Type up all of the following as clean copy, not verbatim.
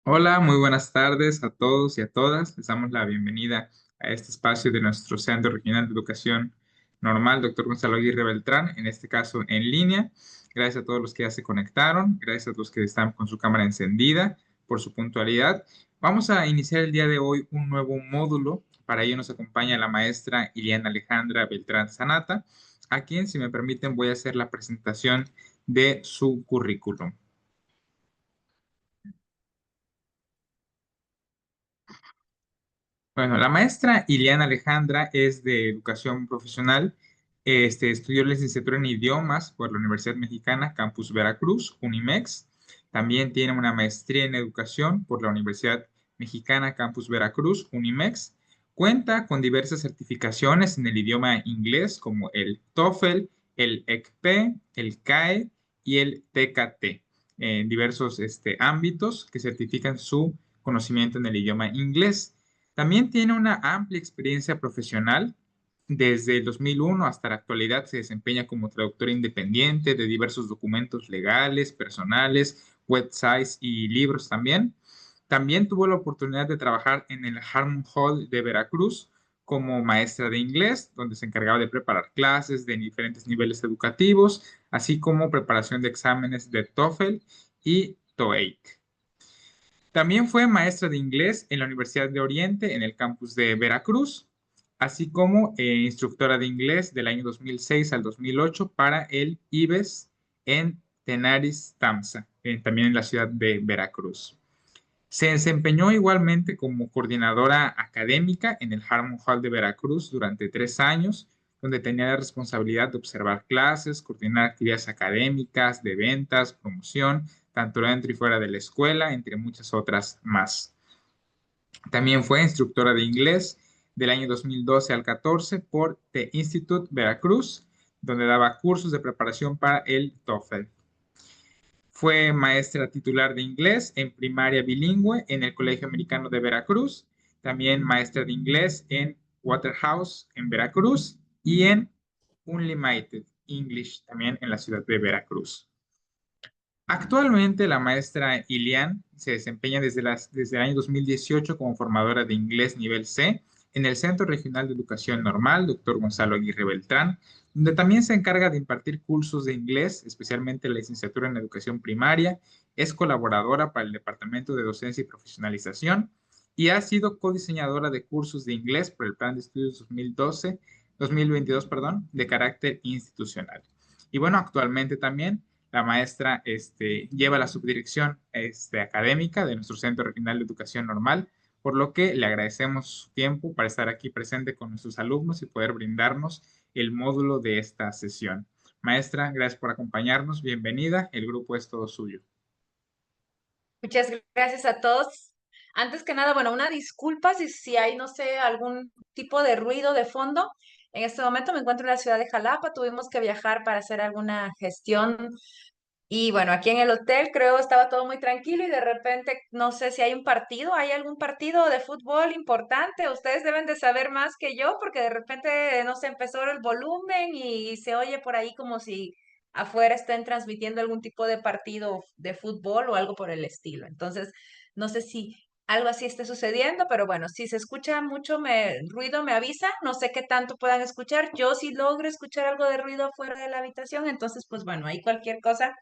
Hola, muy buenas tardes a todos y a todas. Les damos la bienvenida a este espacio de nuestro Centro Regional de Educación Normal, doctor Gonzalo Aguirre Beltrán, en este caso en línea. Gracias a todos los que ya se conectaron, gracias a los que están con su cámara encendida por su puntualidad. Vamos a iniciar el día de hoy un nuevo módulo. Para ello nos acompaña la maestra Iliana Alejandra Beltrán Sanata, a quien, si me permiten, voy a hacer la presentación de su currículum. Bueno, la maestra Iliana Alejandra es de educación profesional. Estudió licenciatura en idiomas por la Universidad Mexicana, Campus Veracruz, Unimex. También tiene una maestría en educación por la Universidad Mexicana, Campus Veracruz, Unimex. Cuenta con diversas certificaciones en el idioma inglés como el TOEFL, el ECP, el CAE y el TKT, en diversos ámbitos que certifican su conocimiento en el idioma inglés. También tiene una amplia experiencia profesional. Desde el 2001 hasta la actualidad se desempeña como traductora independiente de diversos documentos legales, personales, websites y libros también. También tuvo la oportunidad de trabajar en el Harmon Hall de Veracruz como maestra de inglés, donde se encargaba de preparar clases de diferentes niveles educativos, así como preparación de exámenes de TOEFL y TOEIC. También fue maestra de inglés en la Universidad de Oriente, en el campus de Veracruz, así como instructora de inglés del año 2006 al 2008 para el IBES en Tenaris, Tamsa, también en la ciudad de Veracruz. Se desempeñó igualmente como coordinadora académica en el Harmon Hall de Veracruz durante 3 años, donde tenía la responsabilidad de observar clases, coordinar actividades académicas, de ventas, promoción, tanto dentro y fuera de la escuela, entre muchas otras más. También fue instructora de inglés del año 2012 al 14 por The Institute Veracruz, donde daba cursos de preparación para el TOEFL. Fue maestra titular de inglés en primaria bilingüe en el Colegio Americano de Veracruz, también maestra de inglés en Waterhouse en Veracruz y en Unlimited English también en la ciudad de Veracruz. Actualmente la maestra Ilian se desempeña desde el año 2018 como formadora de inglés nivel C en el Centro Regional de Educación Normal, doctor Gonzalo Aguirre Beltrán, donde también se encarga de impartir cursos de inglés, especialmente la licenciatura en educación primaria. Es colaboradora para el Departamento de Docencia y Profesionalización y ha sido codiseñadora de cursos de inglés por el Plan de Estudios 2022, perdón, de carácter institucional. Y bueno, actualmente también la maestra lleva la subdirección académica de nuestro Centro Regional de Educación Normal, por lo que le agradecemos su tiempo para estar aquí presente con nuestros alumnos y poder brindarnos el módulo de esta sesión. Maestra, gracias por acompañarnos. Bienvenida. El grupo es todo suyo. Muchas gracias a todos. Antes que nada, bueno, una disculpa si hay, no sé, algún tipo de ruido de fondo. En este momento me encuentro en la ciudad de Jalapa, tuvimos que viajar para hacer alguna gestión y bueno, aquí en el hotel creo estaba todo muy tranquilo y de repente no sé si hay un partido, ¿hay algún partido de fútbol importante? Ustedes deben de saber más que yo porque de repente, no sé, empezó el volumen y se oye por ahí como si afuera estén transmitiendo algún tipo de partido de fútbol o algo por el estilo. Entonces, no sé si algo así esté sucediendo, pero bueno, si se escucha mucho ruido, me avisa. No sé qué tanto puedan escuchar. Yo sí logro escuchar algo de ruido afuera de la habitación, entonces, pues bueno, ahí cualquier cosa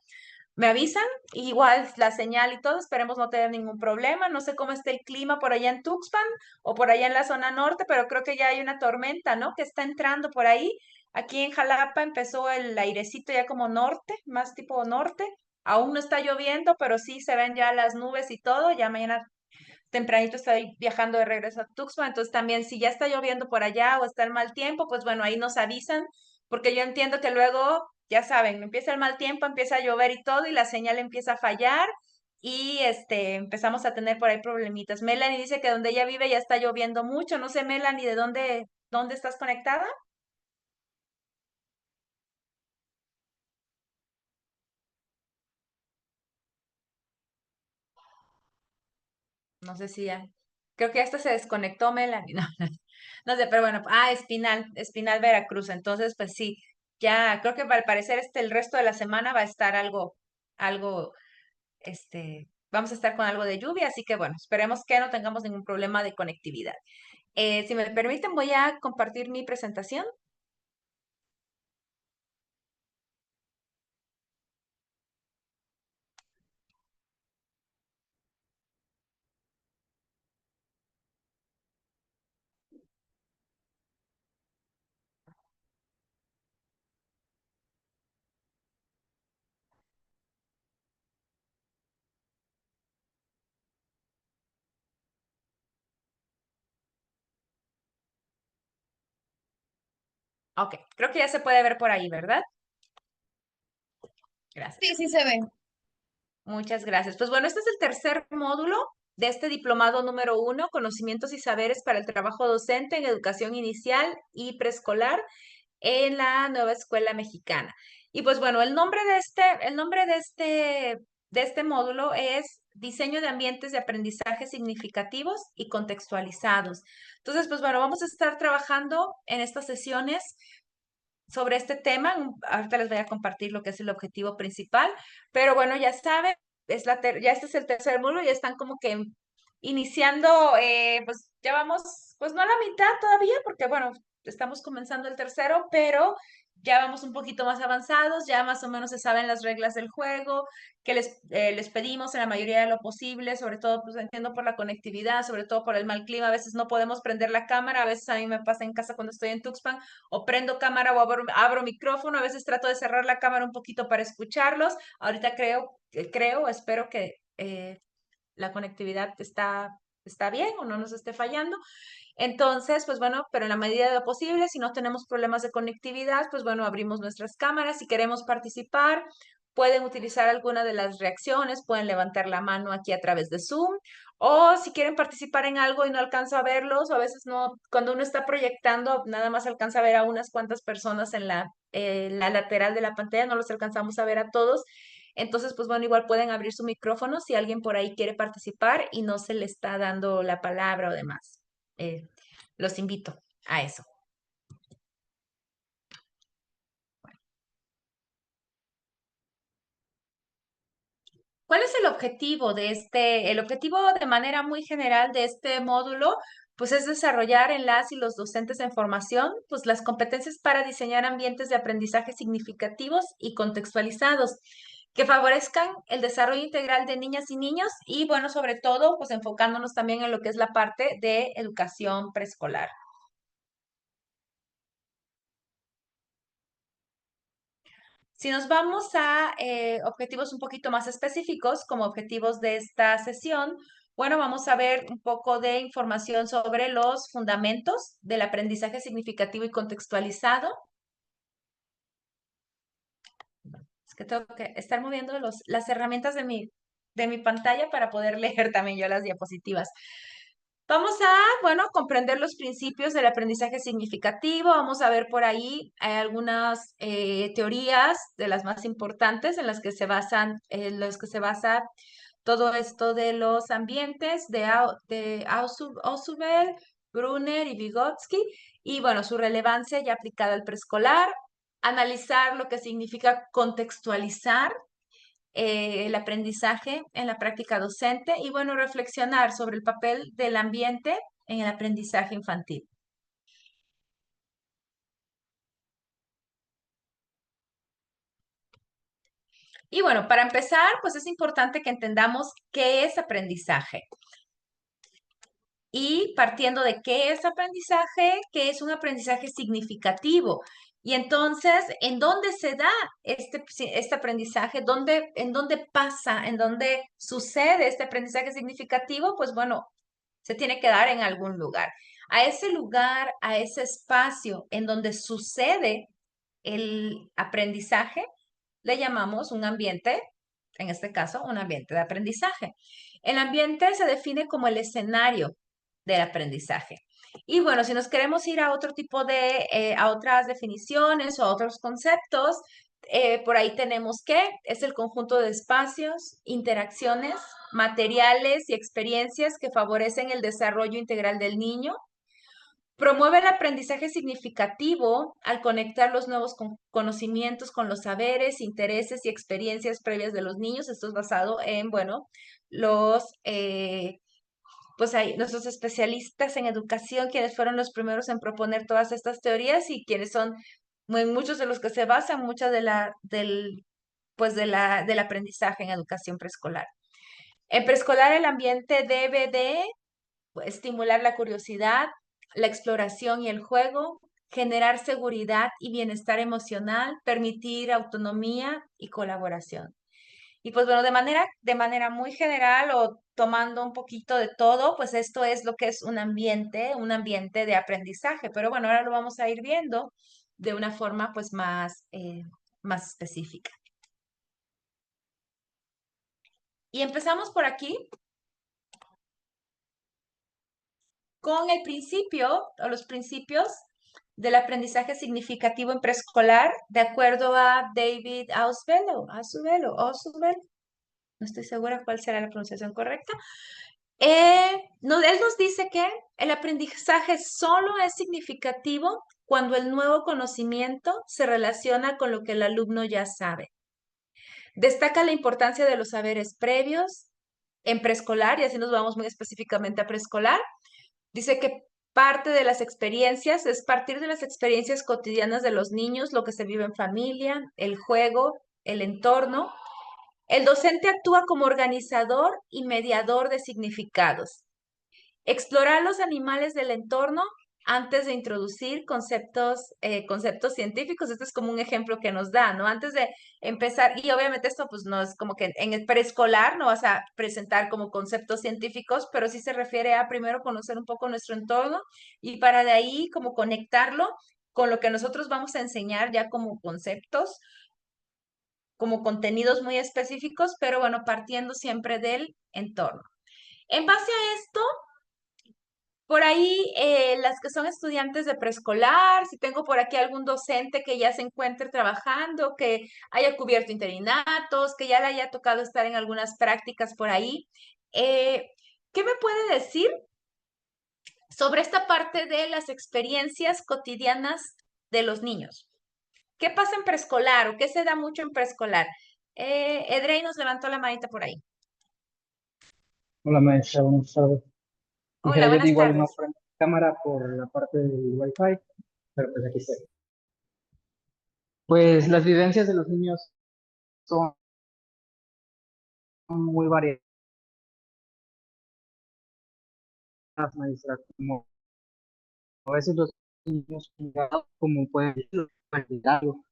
me avisan, igual la señal y todo, esperemos no tener ningún problema. No sé cómo está el clima por allá en Tuxpan o por allá en la zona norte, pero creo que ya hay una tormenta, ¿no? Que está entrando por ahí. Aquí en Jalapa empezó el airecito ya como norte, más tipo norte. Aún no está lloviendo, pero sí se ven ya las nubes y todo. Ya mañana tempranito estoy viajando de regreso a Tuxpan, entonces también si ya está lloviendo por allá o está el mal tiempo, pues bueno, ahí nos avisan, porque yo entiendo que luego, ya saben, empieza el mal tiempo, empieza a llover y todo, y la señal empieza a fallar, y empezamos a tener por ahí problemitas. Melanie dice que donde ella vive ya está lloviendo mucho, no sé, Melanie, ¿de dónde estás conectada? No sé si ya. Creo que hasta se desconectó Melanie. No, no sé, pero bueno, Espinal, Veracruz. Entonces, pues sí, ya creo que al parecer el resto de la semana va a estar algo, vamos a estar con algo de lluvia, así que bueno, esperemos que no tengamos ningún problema de conectividad. Si me permiten, voy a compartir mi presentación. Ok, creo que ya se puede ver por ahí, ¿verdad? Sí, Gracias. sí se ve. Muchas gracias. Pues bueno, este es el tercer módulo de este diplomado número 1, Conocimientos y Saberes para el Trabajo Docente en Educación Inicial y Preescolar en la Nueva Escuela Mexicana. Y pues bueno, el nombre de este módulo es Diseño de Ambientes de Aprendizaje Significativos y Contextualizados. Entonces, pues bueno, vamos a estar trabajando en estas sesiones sobre este tema. Ahorita les voy a compartir lo que es el objetivo principal, pero bueno, ya saben, ya este es el tercer módulo, ya están como que iniciando, pues ya vamos, pues no a la mitad todavía, porque bueno, estamos comenzando el tercero, pero ya vamos un poquito más avanzados, ya más o menos se saben las reglas del juego, que les pedimos en la mayoría de lo posible, sobre todo, pues entiendo por la conectividad, sobre todo por el mal clima, a veces no podemos prender la cámara, a veces a mí me pasa en casa cuando estoy en Tuxpan, o prendo cámara o abro micrófono, a veces trato de cerrar la cámara un poquito para escucharlos. Ahorita espero que la conectividad está bien o no nos esté fallando. Entonces, pues bueno, pero en la medida de lo posible, si no tenemos problemas de conectividad, pues bueno, abrimos nuestras cámaras. Si queremos participar, pueden utilizar alguna de las reacciones, pueden levantar la mano aquí a través de Zoom, o si quieren participar en algo y no alcanzo a verlos, o a veces no, cuando uno está proyectando, nada más alcanza a ver a unas cuantas personas en la lateral de la pantalla, no los alcanzamos a ver a todos. Entonces, pues bueno, igual pueden abrir su micrófono si alguien por ahí quiere participar y no se le está dando la palabra o demás. Eh, los invito a eso. ¿Cuál es el objetivo el objetivo de manera muy general de este módulo? Pues es desarrollar en las y los docentes en formación, pues las competencias para diseñar ambientes de aprendizaje significativos y contextualizados que favorezcan el desarrollo integral de niñas y niños y, bueno, sobre todo, pues enfocándonos también en lo que es la parte de educación preescolar. Si nos vamos a objetivos un poquito más específicos, como objetivos de esta sesión, bueno, vamos a ver un poco de información sobre los fundamentos del aprendizaje significativo y contextualizado. Es que tengo que estar moviendo las herramientas de mi pantalla para poder leer también yo las diapositivas. Vamos a, bueno, comprender los principios del aprendizaje significativo. Vamos a ver por ahí algunas teorías de las más importantes en las que se basa todo esto de los ambientes de Ausubel, Brunner y Vygotsky. Y bueno, su relevancia ya aplicada al preescolar. Analizar lo que significa contextualizar el aprendizaje en la práctica docente y, bueno, reflexionar sobre el papel del ambiente en el aprendizaje infantil. Y bueno, para empezar, pues es importante que entendamos qué es aprendizaje. Y partiendo de qué es aprendizaje, qué es un aprendizaje significativo. Y entonces, ¿en dónde se da este aprendizaje? ¿En dónde pasa? ¿En dónde sucede este aprendizaje significativo? Pues bueno, se tiene que dar en algún lugar. A ese lugar, a ese espacio en donde sucede el aprendizaje, le llamamos un ambiente, en este caso, un ambiente de aprendizaje. El ambiente se define como el escenario del aprendizaje. Y bueno, si nos queremos ir a otro tipo a otras definiciones o a otros conceptos, por ahí tenemos que es el conjunto de espacios, interacciones, materiales y experiencias que favorecen el desarrollo integral del niño, Promueve el aprendizaje significativo al conectar los nuevos conocimientos con los saberes, intereses y experiencias previas de los niños. Esto es basado en, bueno, pues hay nuestros especialistas en educación, quienes fueron los primeros en proponer todas estas teorías y quienes son muchos de los que se basan, mucha del aprendizaje en educación preescolar. En preescolar el ambiente debe de estimular la curiosidad, la exploración y el juego, generar seguridad y bienestar emocional, permitir autonomía y colaboración. Y pues bueno, de manera muy general o tomando un poquito de todo, pues esto es lo que es un ambiente de aprendizaje. Pero bueno, ahora lo vamos a ir viendo de una forma pues más específica. Y empezamos por aquí con el principio o los principios del aprendizaje significativo en preescolar, de acuerdo a David Ausubel, no estoy segura cuál será la pronunciación correcta. No, él nos dice que el aprendizaje solo es significativo cuando el nuevo conocimiento se relaciona con lo que el alumno ya sabe. Destaca la importancia de los saberes previos en preescolar, y así nos vamos muy específicamente a preescolar. Dice que parte de las experiencias es partir de las experiencias cotidianas de los niños, lo que se vive en familia, el juego, el entorno. El docente actúa como organizador y mediador de significados. Explorar los animales del entorno antes de introducir conceptos científicos. Este es como un ejemplo que nos da, ¿no? Antes de empezar, y obviamente esto pues no es como que en el preescolar no vas a presentar como conceptos científicos, pero sí se refiere a primero conocer un poco nuestro entorno y para de ahí como conectarlo con lo que nosotros vamos a enseñar ya como conceptos, como contenidos muy específicos, pero bueno, partiendo siempre del entorno. En base a esto, por ahí, las que son estudiantes de preescolar, si tengo por aquí algún docente que ya se encuentre trabajando, que haya cubierto interinatos, que ya le haya tocado estar en algunas prácticas por ahí, ¿qué me puede decir sobre esta parte de las experiencias cotidianas de los niños? ¿Qué pasa en preescolar o qué se da mucho en preescolar? Edrey nos levantó la manita por ahí. Hola maestra, buenas tardes. Hola, Dijera yo de buenas igual no tardes. prendo cámara por la parte del Wi-Fi, pero pues aquí estoy. Pues las vivencias de los niños son muy variadas, maestra, como a veces los niños como pueden algo.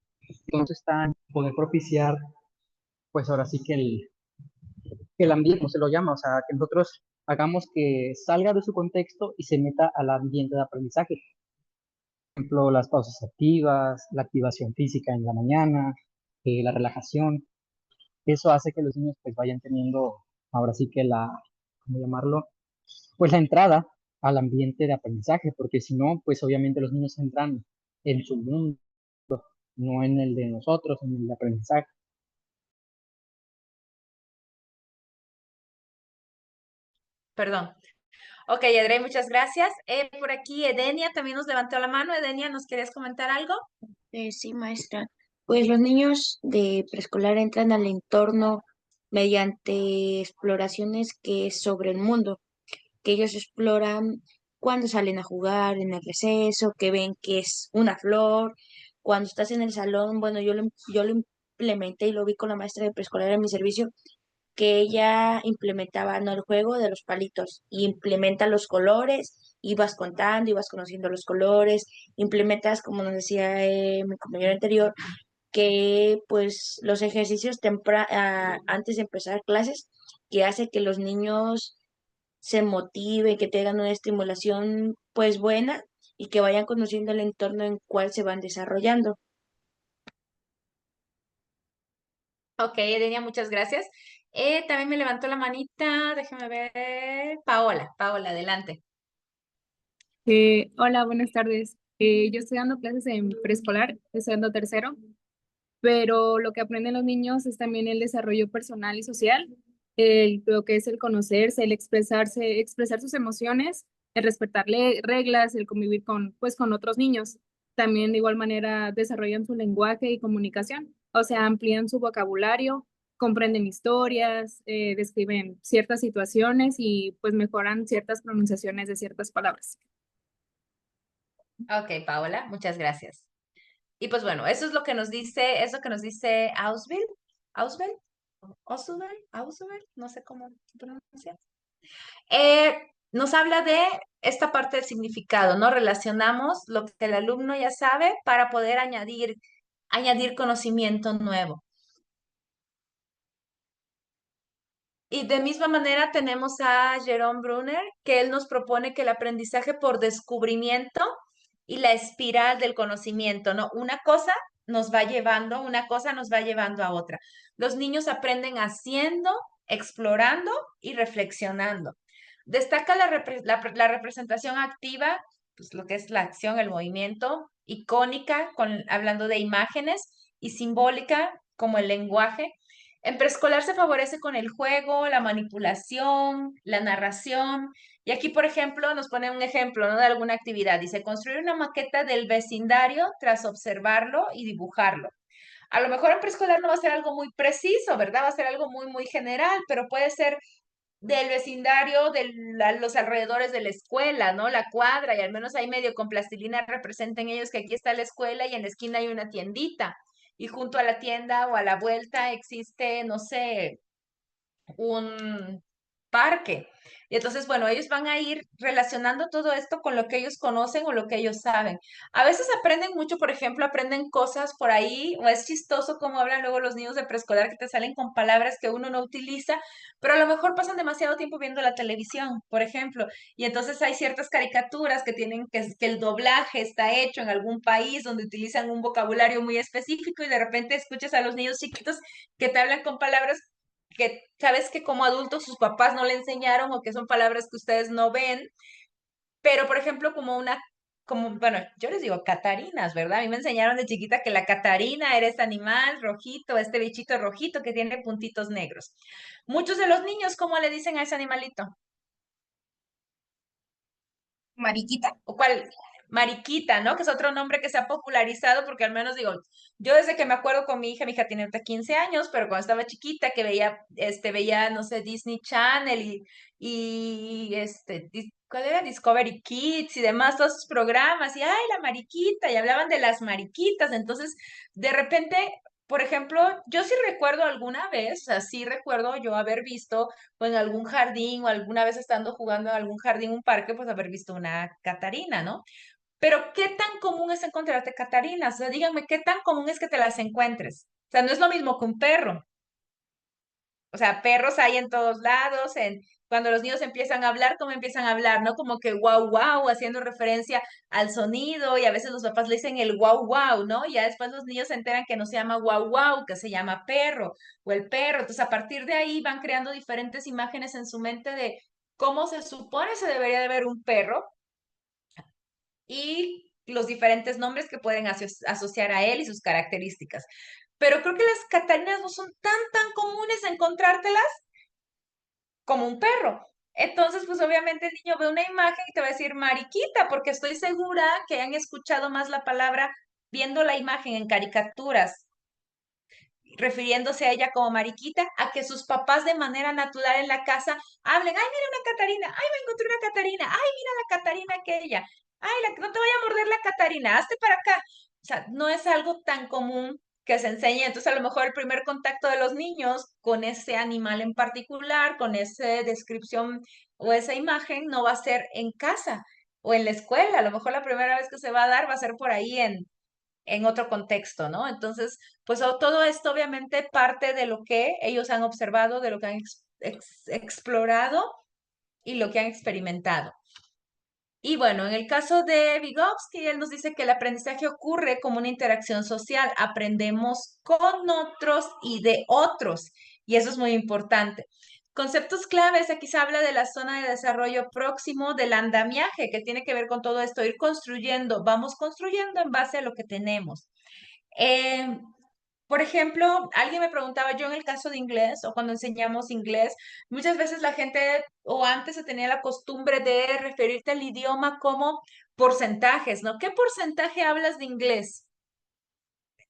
Entonces están poder propiciar, pues ahora sí que el ambiente, como se lo llama, o sea, que nosotros hagamos que salga de su contexto y se meta al ambiente de aprendizaje. Ejemplo, las pausas activas, la activación física en la mañana, la relajación. Eso hace que los niños pues vayan teniendo, ahora sí que ¿cómo llamarlo? Pues la entrada al ambiente de aprendizaje, porque si no, pues obviamente los niños entran en su mundo, no en el de nosotros, en el de aprendizaje. Perdón. Ok, Edrey, muchas gracias. Por aquí Edenia también nos levantó la mano. Edenia, ¿nos querías comentar algo? Sí, maestra. Pues los niños de preescolar entran al entorno mediante exploraciones que es sobre el mundo, que ellos exploran cuando salen a jugar en el receso, que ven que es una flor, cuando estás en el salón, bueno, yo lo implementé y lo vi con la maestra de preescolar en mi servicio, que ella implementaba no el juego de los palitos, y implementa los colores, ibas contando, ibas conociendo los colores, implementas, como nos decía mi compañero anterior, que pues los ejercicios antes de empezar clases, que hace que los niños se motiven, que tengan una estimulación pues buena y que vayan conociendo el entorno en cual se van desarrollando. Ok, Edenia, muchas gracias. También me levantó la manita, déjame ver. Paola, adelante. Hola, buenas tardes. Yo estoy dando clases en preescolar, estoy dando tercero, pero lo que aprenden los niños es también el desarrollo personal y social, lo que es el conocerse, el expresarse, expresar sus emociones el respetarle reglas, el convivir pues, con otros niños. También de igual manera desarrollan su lenguaje y comunicación, o sea, amplían su vocabulario, comprenden historias, describen ciertas situaciones y pues mejoran ciertas pronunciaciones de ciertas palabras. Ok, Paola, muchas gracias. Y pues bueno, eso es lo que nos dice, Ausbil, Ausbil, Ausubel, Ausubel, no sé cómo se pronuncia. Nos habla de esta parte del significado, ¿no? Relacionamos lo que el alumno ya sabe para poder añadir conocimiento nuevo. Y de misma manera tenemos a Jerome Brunner, que él nos propone que el aprendizaje por descubrimiento y la espiral del conocimiento, ¿no? Una cosa nos va llevando a otra. Los niños aprenden haciendo, explorando y reflexionando. Destaca la representación activa, pues lo que es la acción, el movimiento, icónica, hablando de imágenes, y simbólica, como el lenguaje. En preescolar se favorece con el juego, la manipulación, la narración. Y aquí, por ejemplo, nos pone un ejemplo, ¿no? De alguna actividad. Dice, construir una maqueta del vecindario tras observarlo y dibujarlo. A lo mejor en preescolar no va a ser algo muy preciso, ¿verdad? Va a ser algo muy, muy general, pero puede ser del vecindario, de los alrededores de la escuela, ¿no? La cuadra, y al menos ahí medio con plastilina representen ellos que aquí está la escuela y en la esquina hay una tiendita. Y junto a la tienda o a la vuelta existe, no sé, un parque. Y entonces, bueno, ellos van a ir relacionando todo esto con lo que ellos conocen o lo que ellos saben. A veces aprenden mucho, por ejemplo, aprenden cosas por ahí, o es chistoso como hablan luego los niños de preescolar que te salen con palabras que uno no utiliza, pero a lo mejor pasan demasiado tiempo viendo la televisión, por ejemplo, y entonces hay ciertas caricaturas que tienen que el doblaje está hecho en algún país donde utilizan un vocabulario muy específico y de repente escuchas a los niños chiquitos que te hablan con palabras que sabes que como adultos sus papás no le enseñaron o que son palabras que ustedes no ven, pero por ejemplo bueno, yo les digo catarinas, ¿verdad? A mí me enseñaron de chiquita que la catarina era este animal rojito, este bichito rojito que tiene puntitos negros. Muchos de los niños, ¿cómo le dicen a ese animalito? Mariquita. ¿O cuál? Mariquita, ¿no? Que es otro nombre que se ha popularizado porque al menos digo, yo desde que me acuerdo con mi hija tiene ahorita 15 años, pero cuando estaba chiquita que veía, no sé, Disney Channel ¿cuál era? Discovery Kids y demás, todos esos programas, y ay, la mariquita, y hablaban de las mariquitas, entonces, de repente, por ejemplo, yo sí recuerdo alguna vez, así recuerdo yo haber visto o en algún jardín o alguna vez estando jugando en algún jardín, un parque, pues haber visto una catarina, ¿no? Pero ¿qué tan común es encontrarte catarinas? O sea, díganme, ¿qué tan común es que te las encuentres? O sea, no es lo mismo que un perro. O sea, perros hay en todos lados, cuando los niños empiezan a hablar, ¿cómo empiezan a hablar? ¿No? Como que wow, wow, haciendo referencia al sonido y a veces los papás le dicen el wow, wow, ¿no? Y ya después los niños se enteran que no se llama wow, wow, que se llama perro o el perro. Entonces, a partir de ahí van creando diferentes imágenes en su mente de cómo se supone se debería de ver un perro y los diferentes nombres que pueden asociar a él y sus características. Pero creo que las catarinas no son tan comunes encontrártelas como un perro. Entonces, pues obviamente el niño ve una imagen y te va a decir mariquita, porque estoy segura que han escuchado más la palabra viendo la imagen en caricaturas, refiriéndose a ella como mariquita, a que sus papás de manera natural en la casa hablen, ay, mira una Catarina, ay, me encontré una Catarina, ay, mira la Catarina aquella, ay, no te vaya a morder la Catarina, hazte para acá. O sea, no es algo tan común que se enseñe. Entonces, a lo mejor el primer contacto de los niños con ese animal en particular, con esa descripción o esa imagen, no va a ser en casa o en la escuela. A lo mejor la primera vez que se va a dar va a ser por ahí en otro contexto, ¿no? Entonces, pues todo esto obviamente parte de lo que ellos han observado, de lo que han explorado y lo que han experimentado. Y bueno, en el caso de Vygotsky, él nos dice que el aprendizaje ocurre como una interacción social. Aprendemos con otros y de otros. Y eso es muy importante. Conceptos claves, aquí se habla de la zona de desarrollo próximo del andamiaje, que tiene que ver con todo esto, ir construyendo, vamos construyendo en base a lo que tenemos. Por ejemplo, alguien me preguntaba, yo en el caso de inglés o cuando enseñamos inglés, muchas veces la gente o antes se tenía la costumbre de referirte al idioma como porcentajes, ¿no? ¿Qué porcentaje hablas de inglés?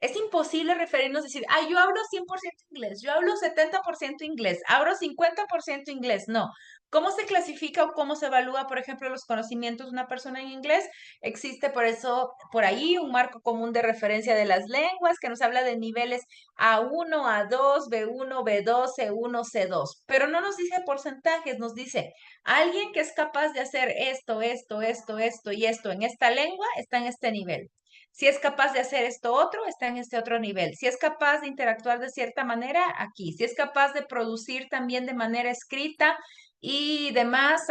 Es imposible referirnos, decir, yo hablo 100% inglés, yo hablo 70% inglés, hablo 50% inglés. No. ¿Cómo se clasifica o cómo se evalúa, por ejemplo, los conocimientos de una persona en inglés? Existe por eso, por ahí, un marco común de referencia de las lenguas que nos habla de niveles A1, A2, B1, B2, C1, C2, pero no nos dice porcentajes, nos dice, alguien que es capaz de hacer esto, esto, esto, esto y esto en esta lengua está en este nivel. Si es capaz de hacer esto otro, está en este otro nivel. Si es capaz de interactuar de cierta manera, aquí. Si es capaz de producir también de manera escrita y demás,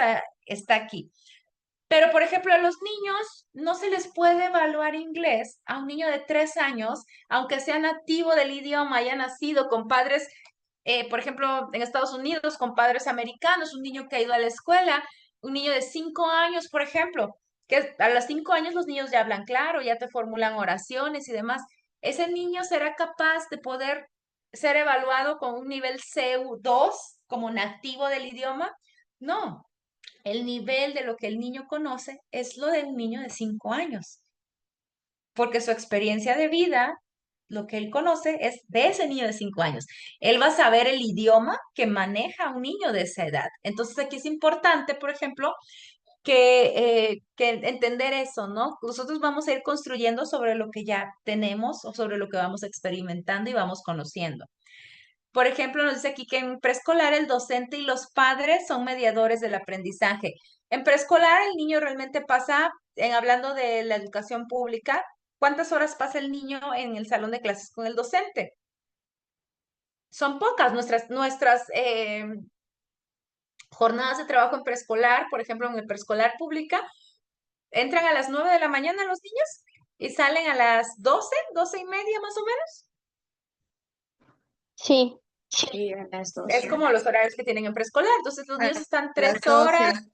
está aquí. Pero, por ejemplo, a los niños no se les puede evaluar inglés a un niño de 3 años, aunque sea nativo del idioma, haya nacido con padres, por ejemplo, en Estados Unidos, con padres americanos, un niño que ha ido a la escuela, un niño de 5 años, por ejemplo, que a los 5 años los niños ya hablan claro, ya te formulan oraciones y demás. ¿Ese niño será capaz de poder ser evaluado con un nivel C2 como nativo del idioma? No, el nivel de lo que el niño conoce es lo de un niño de 5 años, porque su experiencia de vida, lo que él conoce es de ese niño de 5 años. Él va a saber el idioma que maneja un niño de esa edad. Entonces aquí es importante, por ejemplo, que entender eso, ¿no? Nosotros vamos a ir construyendo sobre lo que ya tenemos o sobre lo que vamos experimentando y vamos conociendo. Por ejemplo, nos dice aquí que en preescolar el docente y los padres son mediadores del aprendizaje. En preescolar el niño realmente pasa, hablando de la educación pública, ¿cuántas horas pasa el niño en el salón de clases con el docente? Son pocas nuestras jornadas de trabajo en preescolar, por ejemplo, en el preescolar pública, entran a las 9 de la mañana los niños y salen a las 12, 12:30 más o menos. Sí, sí, a las Es 12. como los horarios que tienen en preescolar. Entonces los niños están A las 3 12. horas,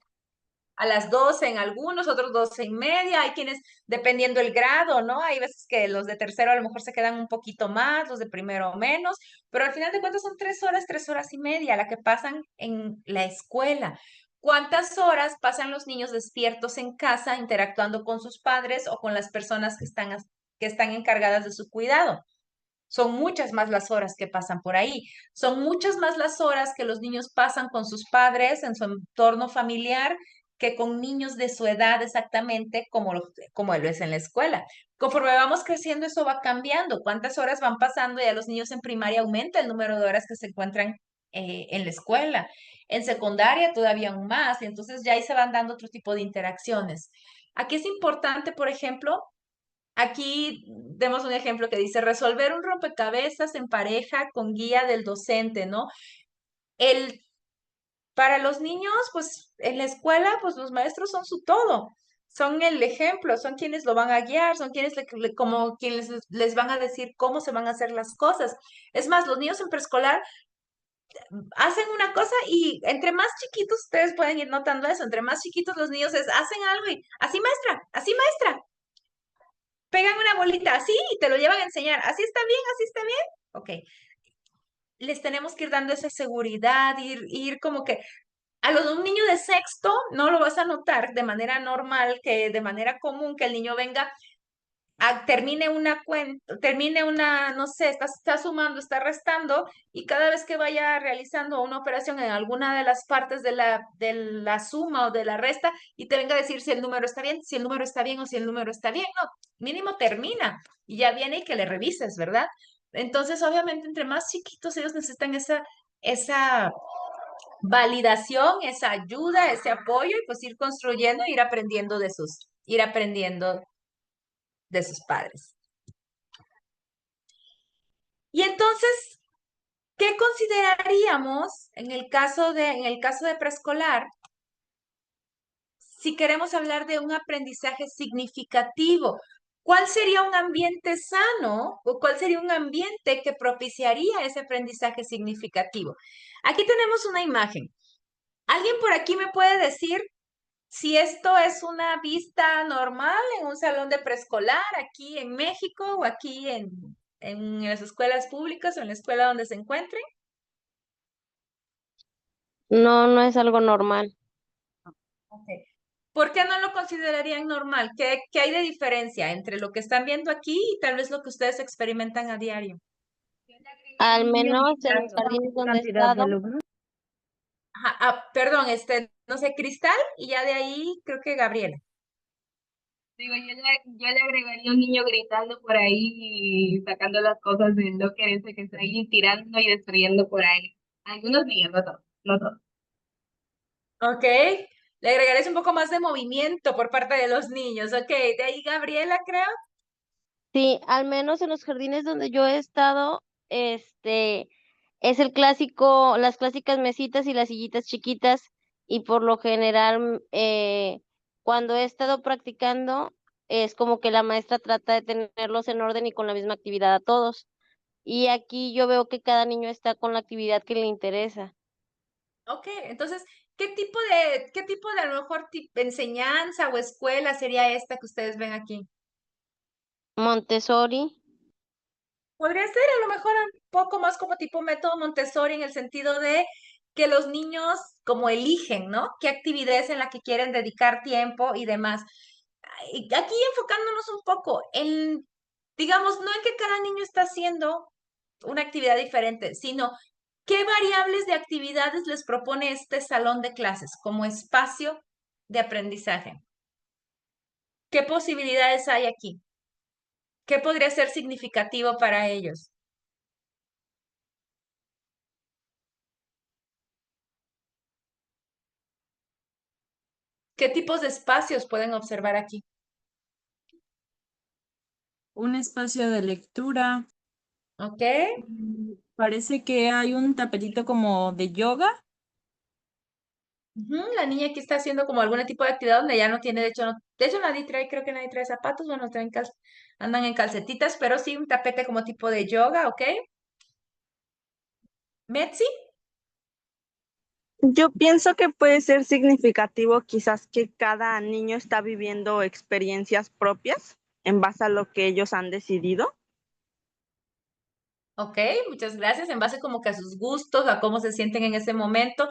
a las 12 en algunos, otros 12:30. Hay quienes, dependiendo el grado, ¿no? Hay veces que los de tercero a lo mejor se quedan un poquito más, los de primero menos, pero al final de cuentas son 3 horas y media la que pasan en la escuela. ¿Cuántas horas pasan los niños despiertos en casa interactuando con sus padres o con las personas que están encargadas de su cuidado? Son muchas más las horas que pasan por ahí. Son muchas más las horas que los niños pasan con sus padres en su entorno familiar que con niños de su edad exactamente como lo es en la escuela. Conforme vamos creciendo, eso va cambiando. ¿Cuántas horas van pasando? Y a los niños en primaria aumenta el número de horas que se encuentran en la escuela. En secundaria todavía aún más. Y entonces ya ahí se van dando otro tipo de interacciones. Aquí es importante, por ejemplo, aquí demos un ejemplo que dice resolver un rompecabezas en pareja con guía del docente, ¿no? El, para los niños, pues en la escuela, pues los maestros son su todo, son el ejemplo, son quienes lo van a guiar, son quienes como quienes les van a decir cómo se van a hacer las cosas. Es más, los niños en preescolar hacen una cosa y entre más chiquitos ustedes pueden ir notando eso, entre más chiquitos los niños hacen algo y así maestra, pegan una bolita así y te lo llevan a enseñar. Así está bien. Ok. Les tenemos que ir dando esa seguridad, ir como que un niño de sexto no lo vas a notar de manera normal, que de manera común, que el niño venga termine una cuenta, no sé, está sumando, está restando, y cada vez que vaya realizando una operación en alguna de las partes de la suma o de la resta, y te venga a decir si el número está bien, si el número está bien o si el número está bien, no, mínimo termina, y ya viene y que le revises, ¿verdad? Entonces, obviamente, entre más chiquitos ellos necesitan esa validación, esa ayuda, ese apoyo, y pues ir construyendo, ir aprendiendo de sus padres. Y entonces, ¿qué consideraríamos en el caso de preescolar si queremos hablar de un aprendizaje significativo? ¿Cuál sería un ambiente sano o cuál sería un ambiente que propiciaría ese aprendizaje significativo? Aquí tenemos una imagen. ¿Alguien por aquí me puede decir si esto es una vista normal en un salón de preescolar aquí en México o aquí en las escuelas públicas o en la escuela donde se encuentren? No, no es algo normal. Ok. ¿Por qué no lo considerarían normal? ¿Qué hay de diferencia entre lo que están viendo aquí y tal vez lo que ustedes experimentan a diario? Al Niño menos en los gritando, jardines donde he cantidad de estado, alumnos. Ajá, perdón, no sé, Cristal, y ya de ahí creo que Gabriela. Digo, yo le agregaría un niño gritando por ahí y sacando las cosas del locker ese que está ahí tirando y destruyendo por ahí. Algunos niños, no todos, no todos. Ok. Le agregaré un poco más de movimiento por parte de los niños. Ok, de ahí Gabriela, creo. sí, al menos en los jardines donde yo he estado, es el clásico, las clásicas mesitas y las sillitas chiquitas, y por lo general, cuando he estado practicando, es como que la maestra trata de tenerlos en orden y con la misma actividad a todos. Y aquí yo veo que cada niño está con la actividad que le interesa. Ok, entonces, qué tipo de a lo mejor enseñanza o escuela sería esta que ustedes ven aquí? Montessori, Podría ser a lo mejor un poco más como tipo método Montessori en el sentido de que los niños como eligen, ¿no? ¿Qué actividades en la que quieren dedicar tiempo y demás? Y aquí enfocándonos un poco en, digamos, no en que cada niño está haciendo una actividad diferente, sino qué variables de actividades les propone este salón de clases como espacio de aprendizaje. ¿Qué posibilidades hay aquí? ¿Qué podría ser significativo para ellos? ¿Qué tipos de espacios pueden observar aquí? Un espacio de lectura. ¿Ok? Parece que hay un tapetito como de yoga. Ujú, la niña aquí está haciendo como algún tipo de actividad donde ya no tiene, de hecho, de hecho nadie trae, creo que nadie trae zapatos, bueno, andan en calcetitas, pero sí un tapete como tipo de yoga, ¿ok? Metzi, Yo pienso que puede ser significativo quizás que cada niño está viviendo experiencias propias en base a lo que ellos han decidido. ok, muchas gracias, en base como que a sus gustos, a cómo se sienten en ese momento,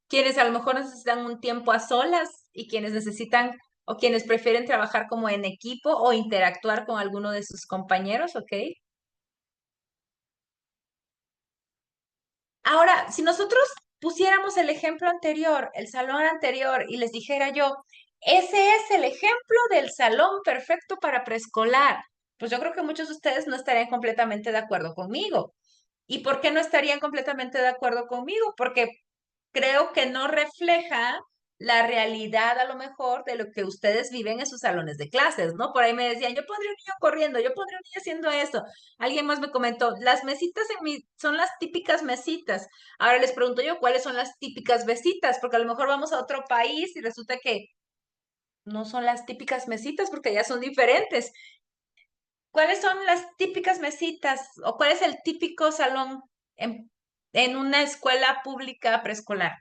quienes a lo mejor necesitan un tiempo a solas y quienes necesitan o quienes prefieren trabajar como en equipo o interactuar con alguno de sus compañeros, ¿ok? Ahora, si nosotros pusiéramos el ejemplo anterior, el salón anterior, y les dijera yo, ese es el ejemplo del salón perfecto para preescolar, pues yo creo que muchos de ustedes no estarían completamente de acuerdo conmigo. ¿Y por qué no estarían completamente de acuerdo conmigo? Porque creo que no refleja la realidad a lo mejor de lo que ustedes viven en sus salones de clases, ¿no? Por ahí me decían, yo pondría un niño corriendo, yo pondría un niño haciendo esto. Alguien más me comentó, las mesitas son las típicas mesitas. Ahora les pregunto yo, ¿cuáles son las típicas mesitas? Porque a lo mejor vamos a otro país y resulta que no son las típicas mesitas porque ya son diferentes. ¿Cuáles son las típicas mesitas o cuál es el típico salón en una escuela pública preescolar?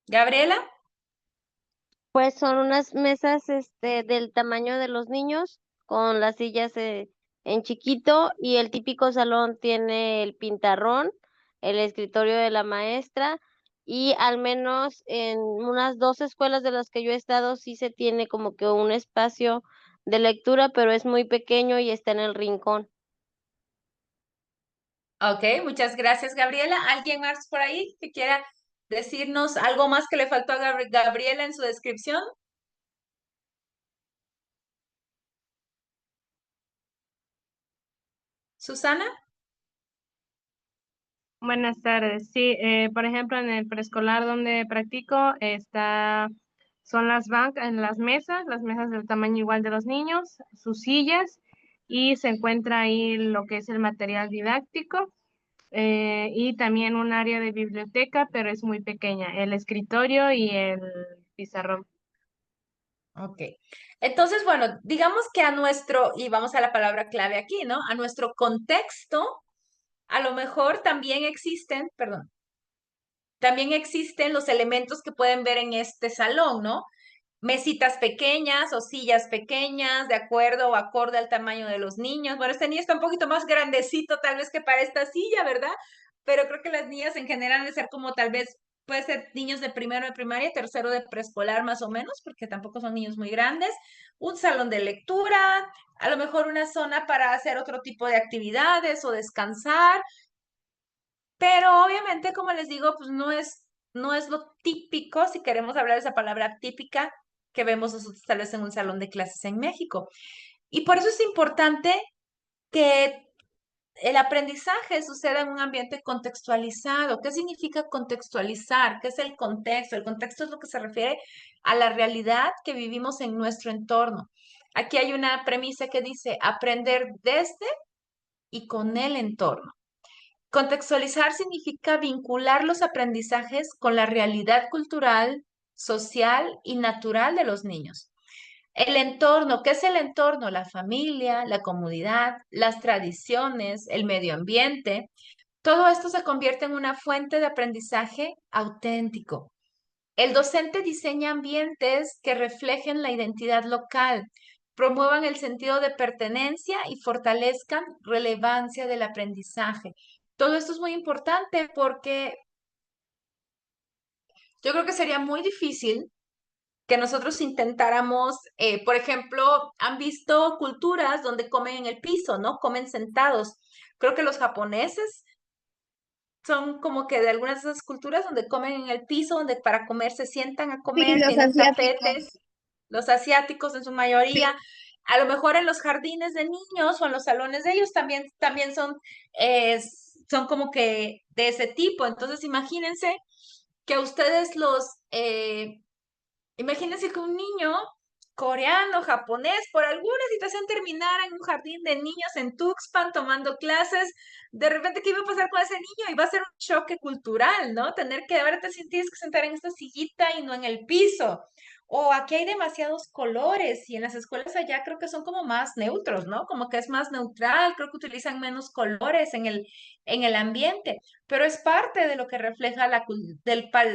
Gabriela. pues son unas mesas, del tamaño de los niños, con las sillas, en chiquito, y el típico salón tiene el pintarrón, el escritorio de la maestra, y al menos en unas dos escuelas de las que yo he estado sí se tiene como que un espacio de lectura, pero es muy pequeño y está en el rincón. Ok, muchas gracias, Gabriela. ¿Alguien más por ahí que quiera decirnos algo más que le faltó a Gabriela en su descripción? Susana. Buenas tardes. Sí, por ejemplo, en el preescolar donde practico son las bancas, en las mesas del tamaño igual de los niños, sus sillas y se encuentra ahí lo que es el material didáctico y también un área de biblioteca, pero es muy pequeña, el escritorio y el pizarrón. Ok. Entonces, bueno, digamos que y vamos a la palabra clave aquí, ¿no? A nuestro contexto, a lo mejor también existen, perdón, también existen los elementos que pueden ver en este salón, ¿no? mesitas pequeñas o sillas pequeñas, de acuerdo o acorde al tamaño de los niños. Bueno, este niño está un poquito más grandecito tal vez que para esta silla, ¿verdad? Pero creo que las niñas en general han de ser como tal vez, puede ser niños de primero de primaria, tercero de preescolar más o menos, porque tampoco son niños muy grandes. Un salón de lectura, a lo mejor una zona para hacer otro tipo de actividades o descansar. Pero obviamente, como les digo, pues no es lo típico, si queremos hablar de esa palabra típica, que vemos nosotros tal vez en un salón de clases en México. Y por eso es importante que el aprendizaje suceda en un ambiente contextualizado. ¿Qué significa contextualizar? ¿Qué es el contexto? El contexto es lo que se refiere a la realidad que vivimos en nuestro entorno. Aquí hay una premisa que dice aprender desde y con el entorno. Contextualizar significa vincular los aprendizajes con la realidad cultural, social y natural de los niños. El entorno, ¿qué es el entorno? La familia, la comunidad, las tradiciones, el medio ambiente. Todo esto se convierte en una fuente de aprendizaje auténtico. El docente diseña ambientes que reflejen la identidad local, promuevan el sentido de pertenencia y fortalezcan relevancia del aprendizaje. Todo esto es muy importante porque yo creo que sería muy difícil que nosotros intentáramos, por ejemplo, han visto culturas donde comen en el piso, ¿no? Comen sentados. Creo que los japoneses son como que de algunas de esas culturas donde comen en el piso, donde para comer se sientan a Sí, comer, los tienen asiáticos. tapetes, los asiáticos en su mayoría. A lo mejor en los jardines de niños o en los salones de ellos también son como que de ese tipo. Entonces, que ustedes imagínense que un niño coreano, japonés, por alguna situación terminara en un jardín de niños en Tuxpan tomando clases, de repente, ¿qué iba a pasar con ese niño? Iba a ser un choque cultural, ¿no? Tener que, ahora te tienes que sentar en esta sillita y no en el piso. O aquí hay demasiados colores y en las escuelas allá creo que son como más neutros, ¿no? Como que es más neutral, creo que utilizan menos colores en el ambiente, pero es parte de lo que refleja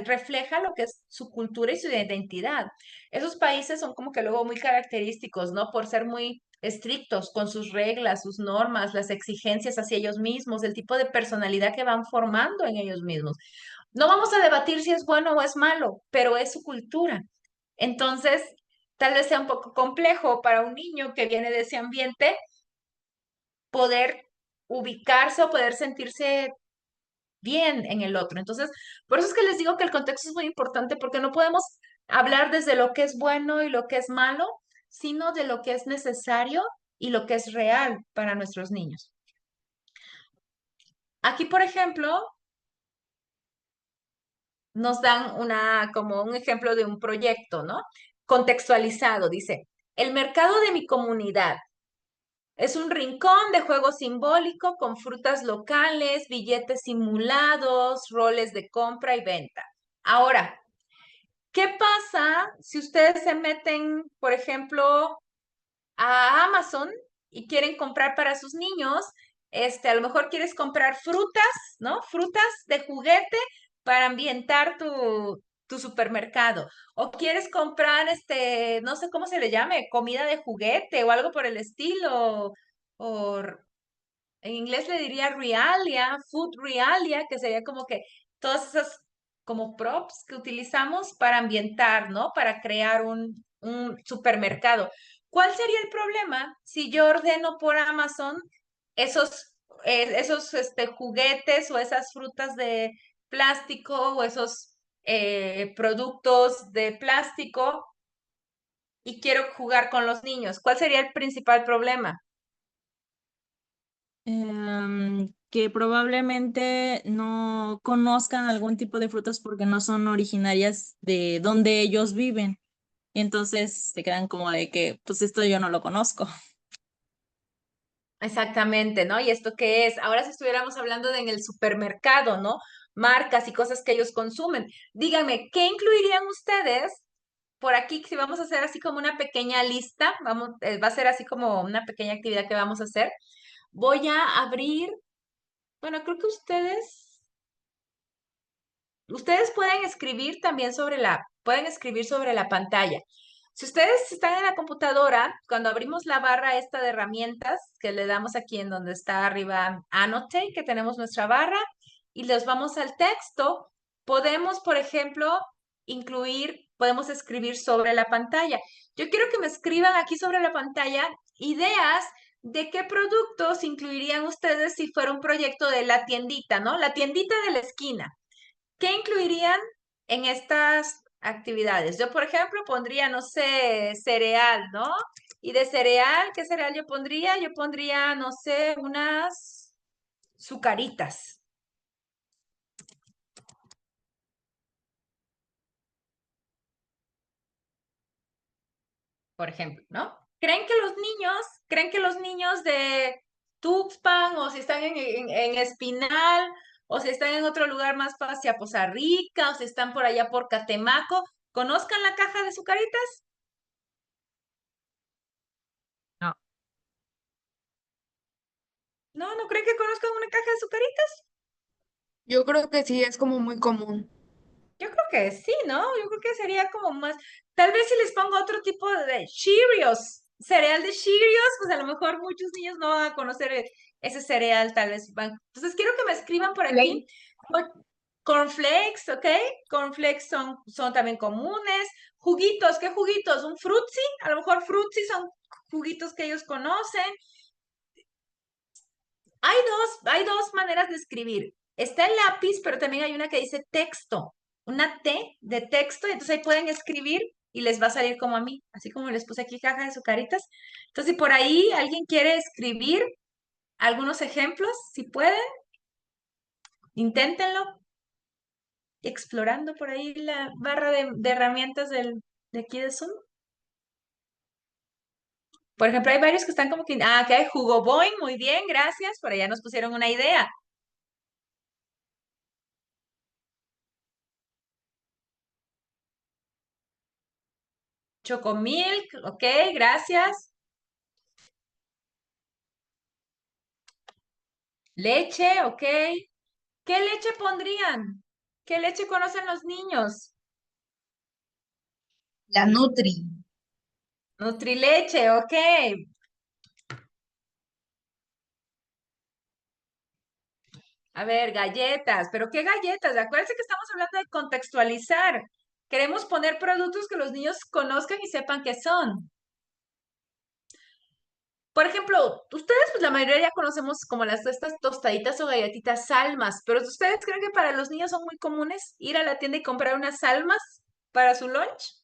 refleja lo que es su cultura y su identidad. Esos países son como que luego muy característicos, ¿no? Por ser muy estrictos con sus reglas, sus normas, las exigencias hacia ellos mismos, el tipo de personalidad que van formando en ellos mismos. No vamos a debatir si es bueno o es malo, pero es su cultura. Entonces, tal vez sea un poco complejo para un niño que viene de ese ambiente poder ubicarse o poder sentirse bien en el otro. Entonces, por eso es que les digo que el contexto es muy importante porque no podemos hablar desde lo que es bueno y lo que es malo, sino de lo que es necesario y lo que es real para nuestros niños. Aquí, por ejemplo, nos dan como un ejemplo de un proyecto, ¿no? Contextualizado, dice, el mercado de mi comunidad es un rincón de juego simbólico con frutas locales, billetes simulados, roles de compra y venta. Ahora, ¿qué pasa si ustedes se meten, por ejemplo, a Amazon y quieren comprar para sus niños? A lo mejor quieres comprar frutas, ¿no? Frutas de juguete para ambientar tu supermercado. O quieres comprar, no sé cómo se le llame, comida de juguete o algo por el estilo. O en inglés le diría realia, food realia, que sería como que todas esas como props que utilizamos para ambientar, ¿no? Para crear un supermercado. ¿Cuál sería el problema si yo ordeno por Amazon esos juguetes o esas frutas de plástico o esos productos de plástico y quiero jugar con los niños? ¿Cuál sería el principal problema? Que probablemente no conozcan algún tipo de frutas porque no son originarias de donde ellos viven. Entonces se quedan como de que, pues esto yo no lo conozco. Exactamente, ¿no? ¿Y esto qué es? Ahora si estuviéramos hablando de en el supermercado, ¿no? Marcas y cosas que ellos consumen. Díganme, ¿qué incluirían ustedes por aquí? Si vamos a hacer así como una pequeña lista, va a ser así como una pequeña actividad que vamos a hacer. Voy a abrir, bueno, creo que ustedes pueden escribir también pueden escribir sobre la pantalla. Si ustedes están en la computadora, cuando abrimos la barra esta de herramientas, que le damos aquí en donde está arriba Annotate, que tenemos nuestra barra, y les vamos al texto, podemos, por ejemplo, podemos escribir sobre la pantalla. Yo quiero que me escriban aquí sobre la pantalla ideas de qué productos incluirían ustedes si fuera un proyecto de la tiendita, ¿no? La tiendita de la esquina. ¿Qué incluirían en estas actividades? Yo, por ejemplo, pondría, no sé, cereal, ¿no? Y de cereal, ¿qué cereal yo pondría? Yo pondría, no sé, unas sucaritas, por ejemplo, ¿no? ¿Creen que los niños de Tuxpan o si están en Espinal o si están en otro lugar más hacia Poza Rica o si están por allá por Catemaco, conozcan la caja de sucaritas? No. No, ¿no creen que conozcan una caja de sucaritas? Yo creo que sí, es como muy común. Yo creo que sí, ¿no? Yo creo que sería como más, tal vez si les pongo otro tipo de Cheerios, cereal de Cheerios, pues a lo mejor muchos niños no van a conocer ese cereal, tal vez van. Entonces quiero que me escriban por aquí. Cornflakes, ¿ok? Cornflakes son también comunes. Juguitos, ¿qué juguitos? ¿Un frutzi? A lo mejor frutzi son juguitos que ellos conocen. Hay dos maneras de escribir. Está el lápiz, pero también hay una que dice texto, una T de texto, y entonces ahí pueden escribir y les va a salir como a mí, así como les puse aquí caja de sucaritas. Entonces, si por ahí alguien quiere escribir algunos ejemplos, si pueden, inténtenlo, explorando por ahí la barra de herramientas de aquí de Zoom. Por ejemplo, hay varios que están como que, que hay Jugo Boing, muy bien, gracias, por allá nos pusieron una idea. Chocomilk, ok, gracias. Leche, ok. ¿Qué leche pondrían? ¿Qué leche conocen los niños? La Nutri. Nutrileche, ok. A ver, galletas, pero ¿qué galletas? Acuérdense que estamos hablando de contextualizar. Queremos poner productos que los niños conozcan y sepan qué son. Por ejemplo, ustedes, pues la mayoría ya conocemos como estas tostaditas o galletitas Salmas, pero ¿ustedes creen que para los niños son muy comunes ir a la tienda y comprar unas Salmas para su lunch?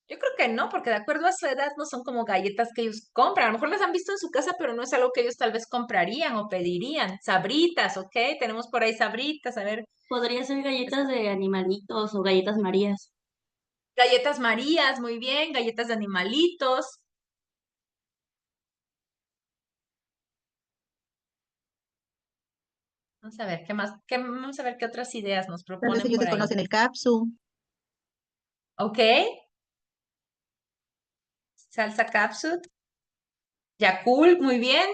Yo creo que no, porque de acuerdo a su edad no son como galletas que ellos compran. A lo mejor las han visto en su casa, pero no es algo que ellos tal vez comprarían o pedirían. Sabritas, ¿ok? Tenemos por ahí sabritas, a ver. Podría ser galletas de animalitos o galletas Marías. Galletas Marías, muy bien. Galletas de animalitos. Vamos a ver, ¿qué más? Vamos a ver qué otras ideas nos Tal vez proponen ellos por que ahí. conocen el capsu. ¿Ok? Salsa capsule. Yakult, muy bien.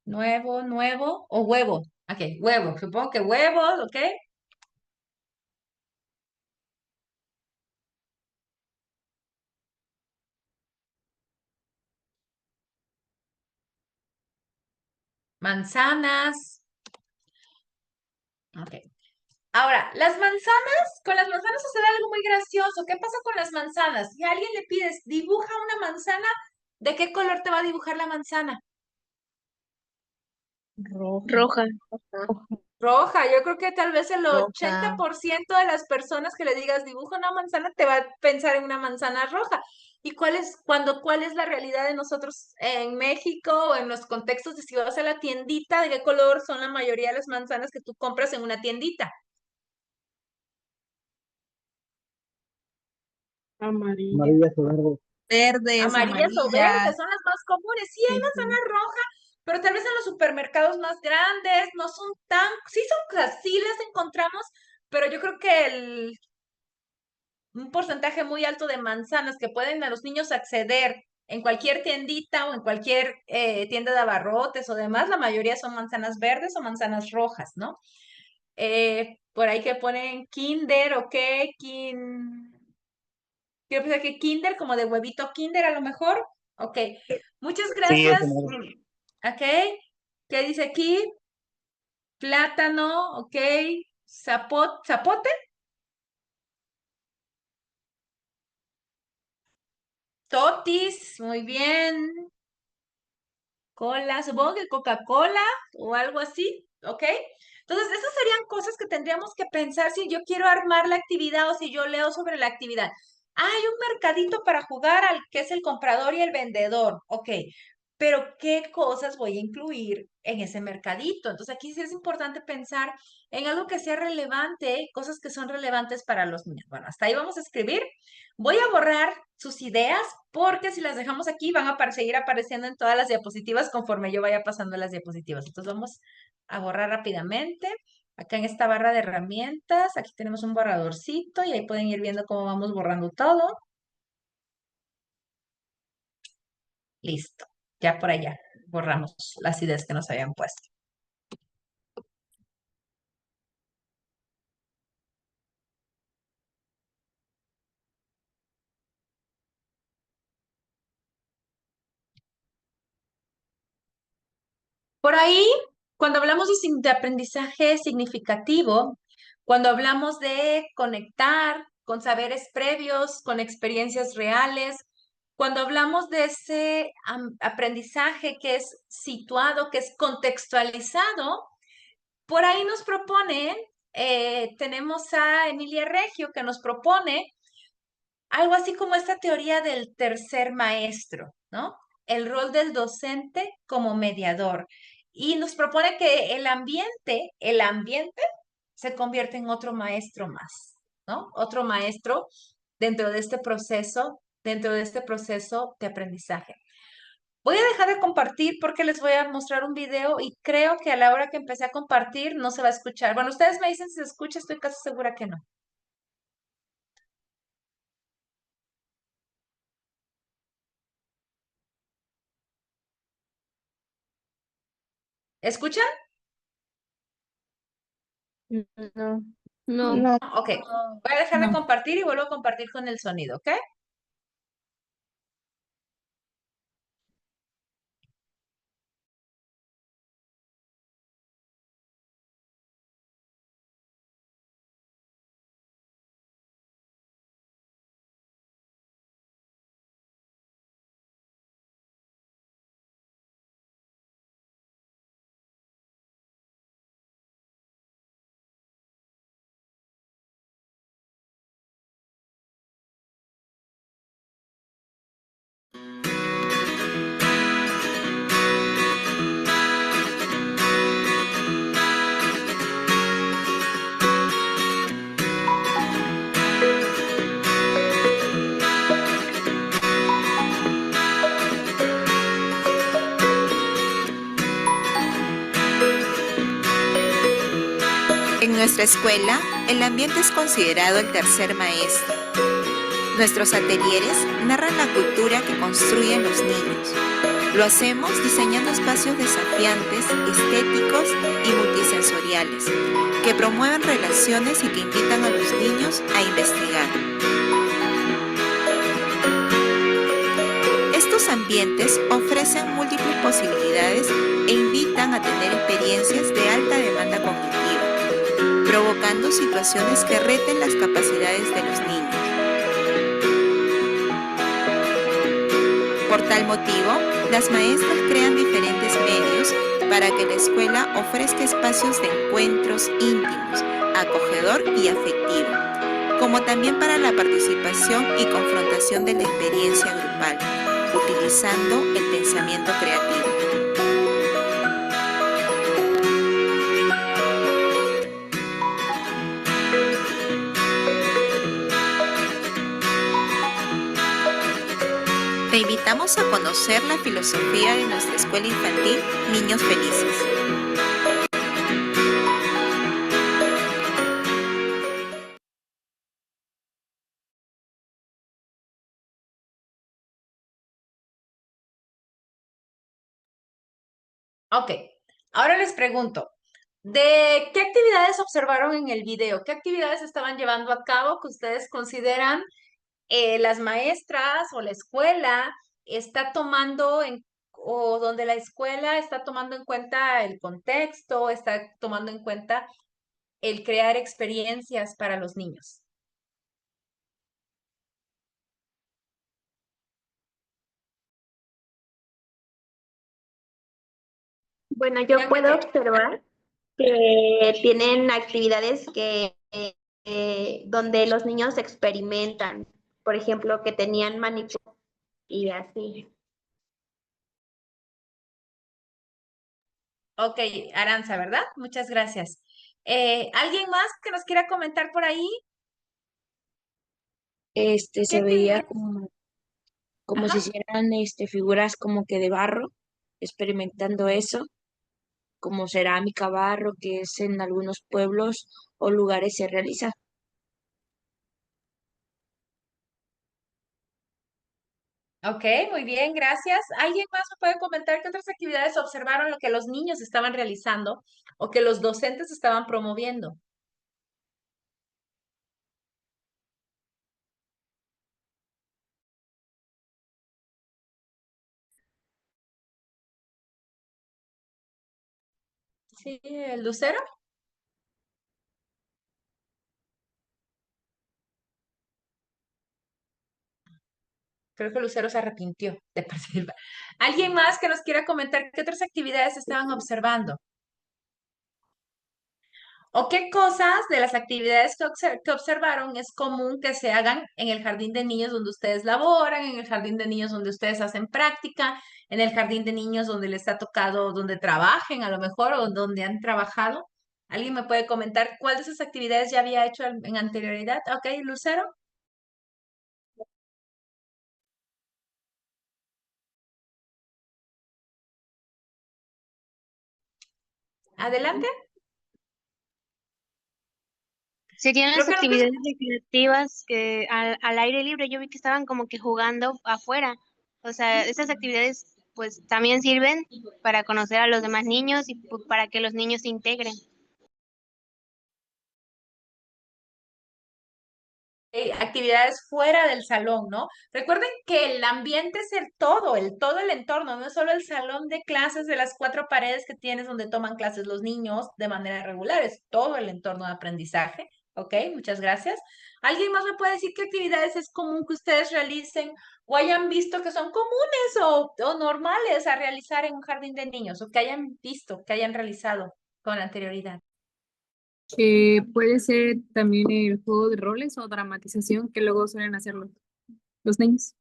Nuevo o huevo. Ok, huevo. Supongo que huevos, ¿ok? Manzanas. Ok. Ahora, con las manzanas sucede algo muy gracioso. ¿Qué pasa con las manzanas? Si a alguien le pides, dibuja una manzana, ¿de qué color te va a dibujar la manzana? Roja. Roja. Yo creo que tal vez el Roja. 80% de las personas que le digas, dibuja una manzana, te va a pensar en una manzana roja. ¿Y cuál es la realidad de nosotros en México o en los contextos de si vas a la tiendita, de qué color son la mayoría de las manzanas que tú compras en una tiendita? Amarillas o verdes. Verdes, Amarillas o verdes amarillas. son las más comunes. Sí, hay Sí, manzana sí. roja, pero tal vez en los supermercados más grandes no son tan, sí las encontramos, pero yo creo que un porcentaje muy alto de manzanas que pueden a los niños acceder en cualquier tiendita o en cualquier tienda de abarrotes o demás, la mayoría son manzanas verdes o manzanas rojas, ¿no? Por ahí que ponen Kinder, ¿ok? Quiero pensar que Kinder, como de huevito Kinder a lo mejor. Ok. Muchas Sí, gracias. eso no. Ok. ¿Qué dice aquí? Plátano, ok. ¿Zapote? Totis, muy bien. Cola, supongo que Coca-Cola o algo así, ¿ok? Entonces, esas serían cosas que tendríamos que pensar si yo quiero armar la actividad o si yo leo sobre la actividad. Hay un mercadito para jugar al que es el comprador y el vendedor, ok, pero ¿qué cosas voy a incluir en ese mercadito? Entonces, aquí sí es importante pensar en algo que sea relevante, cosas que son relevantes para los niños. Bueno, hasta ahí vamos a escribir. Voy a borrar sus ideas porque si las dejamos aquí van a seguir apareciendo en todas las diapositivas conforme yo vaya pasando las diapositivas. Entonces vamos a borrar rápidamente. Acá en esta barra de herramientas, aquí tenemos un borradorcito y ahí pueden ir viendo cómo vamos borrando todo. Listo. Ya por allá borramos las ideas que nos habían puesto. Por ahí, cuando hablamos de aprendizaje significativo, cuando hablamos de conectar con saberes previos, con experiencias reales, cuando hablamos de ese aprendizaje que es situado, que es contextualizado, por ahí nos proponen, tenemos a Emilia Reggio que nos propone algo así como esta teoría del tercer maestro, ¿no? El rol del docente como mediador. Y nos propone que el ambiente se convierte en otro maestro más, ¿no? Otro maestro dentro de este proceso de aprendizaje. Voy a dejar de compartir porque les voy a mostrar un video y creo que a la hora que empecé a compartir no se va a escuchar. Bueno, ustedes me dicen si se escucha, estoy casi segura que no. ¿Escuchan? No, no. No. Ok, voy a dejar de compartir y vuelvo a compartir con el sonido, ¿ok? En nuestra escuela, el ambiente es considerado el tercer maestro. Nuestros atelieres narran la cultura que construyen los niños. Lo hacemos diseñando espacios desafiantes, estéticos y multisensoriales, que promueven relaciones y que invitan a los niños a investigar. Estos ambientes ofrecen múltiples posibilidades e invitan a tener experiencias de alta demanda cognitiva, provocando situaciones que reten las capacidades de los niños. Por tal motivo, las maestras crean diferentes medios para que la escuela ofrezca espacios de encuentros íntimos, acogedor y afectivo, como también para la participación y confrontación de la experiencia grupal, utilizando el pensamiento creativo. Te invitamos a conocer la filosofía de nuestra escuela infantil Niños Felices. Ok, ahora les pregunto, ¿de qué actividades observaron en el video? ¿Qué actividades estaban llevando a cabo que ustedes consideran las maestras o la escuela está tomando o donde la escuela está tomando en cuenta el contexto, está tomando en cuenta el crear experiencias para los niños? Bueno, yo puedo observar que tienen actividades donde los niños experimentan, por ejemplo, que tenían manipulación y así. Ok, Aranza, ¿verdad? Muchas gracias. ¿Alguien más que nos quiera comentar por ahí? Se veía actividades? como si Ajá. hicieran figuras como que de barro, experimentando eso, como cerámica, barro, que es en algunos pueblos o lugares se realiza. Ok, muy bien, gracias. ¿Alguien más me puede comentar qué otras actividades observaron lo que los niños estaban realizando o que los docentes estaban promoviendo? Sí, el Lucero. Creo que Lucero se arrepintió de participar. ¿Alguien más que nos quiera comentar qué otras actividades estaban observando? ¿O qué cosas de las actividades que observaron es común que se hagan en el jardín de niños donde ustedes laboran, en el jardín de niños donde ustedes hacen práctica, en el jardín de niños donde les ha tocado, donde trabajen a lo mejor o donde han trabajado? ¿Alguien me puede comentar cuál de esas actividades ya había hecho en anterioridad? Ok, Lucero, adelante. Serían Creo las que no te... actividades recreativas que al aire libre yo vi que estaban como que jugando afuera. O sea, esas actividades pues también sirven para conocer a los demás niños y para que los niños se integren. Actividades fuera del salón, ¿no? Recuerden que el ambiente es todo el entorno, no es solo el salón de clases de las 4 paredes que tienes donde toman clases los niños de manera regular, es todo el entorno de aprendizaje. Ok, muchas gracias. ¿Alguien más me puede decir qué actividades es común que ustedes realicen o hayan visto que son comunes o normales a realizar en un jardín de niños o que hayan visto, que hayan realizado con anterioridad? Puede ser también el juego de roles o dramatización que luego suelen hacer los niños.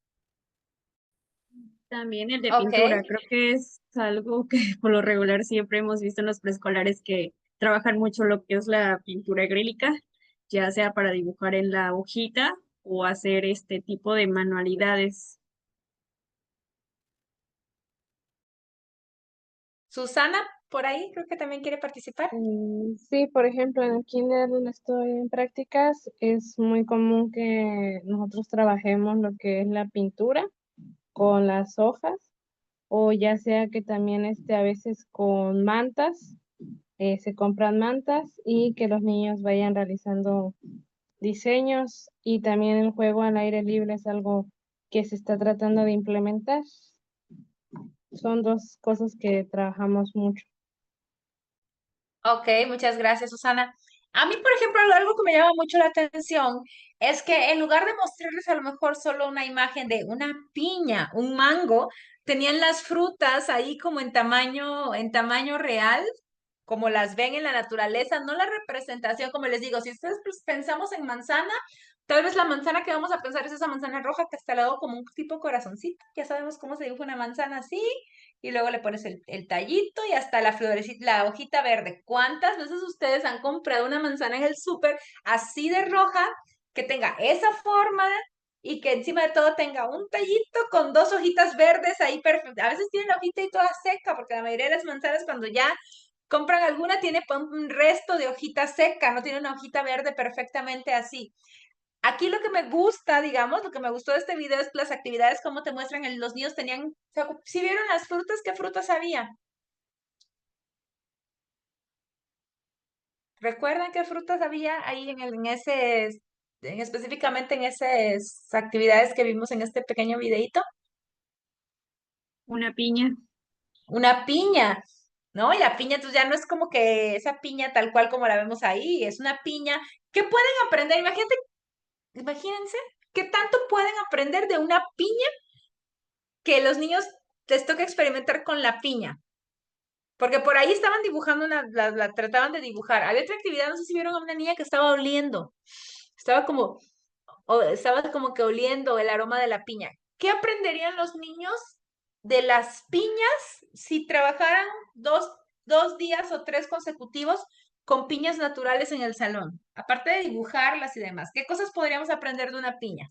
También el de Ok. pintura, creo que es algo que por lo regular siempre hemos visto en los preescolares que trabajan mucho lo que es la pintura acrílica, ya sea para dibujar en la hojita o hacer este tipo de manualidades. Susana, por ahí creo que también quiere participar. Sí, por ejemplo, en el kinder donde estoy en prácticas es muy común que nosotros trabajemos lo que es la pintura con las hojas o ya sea que también a veces con mantas, se compran mantas y que los niños vayan realizando diseños y también el juego al aire libre es algo que se está tratando de implementar. Son dos cosas que trabajamos mucho. Ok, muchas gracias, Susana. A mí, por ejemplo, algo que me llama mucho la atención es que en lugar de mostrarles a lo mejor solo una imagen de una piña, un mango, tenían las frutas ahí como en tamaño real, como las ven en la naturaleza, no la representación, como les digo, si ustedes pensamos en manzana, tal vez la manzana que vamos a pensar es esa manzana roja que está al lado como un tipo corazoncito, ya sabemos cómo se dibuja una manzana así, y luego le pones el tallito y hasta la florecita, la hojita verde. ¿Cuántas veces ustedes han comprado una manzana en el súper así de roja, que tenga esa forma y que encima de todo tenga un tallito con 2 hojitas verdes ahí perfectas? A veces tiene la hojita y toda seca, porque la mayoría de las manzanas cuando ya compran alguna tiene un resto de hojita seca, no tiene una hojita verde perfectamente así. Aquí lo que me gusta, digamos, lo que me gustó de este video es las actividades, cómo te muestran, los niños tenían, ¿si vieron las frutas? ¿Qué frutas había? ¿Recuerdan qué frutas había ahí específicamente en esas actividades que vimos en este pequeño videíto? Una piña. Una piña, ¿no? Y la piña, entonces ya no es como que esa piña tal cual como la vemos ahí, es una piña. ¿Qué pueden aprender? Imagínense, ¿qué tanto pueden aprender de una piña que los niños les toca experimentar con la piña? Porque por ahí estaban dibujando la trataban de dibujar. Había otra actividad, no sé si vieron a una niña que estaba oliendo. Estaba como, estaba como que oliendo el aroma de la piña. ¿Qué aprenderían los niños de las piñas si trabajaran dos días o tres consecutivos con piñas naturales en el salón? Aparte de dibujarlas y demás, ¿qué cosas podríamos aprender de una piña?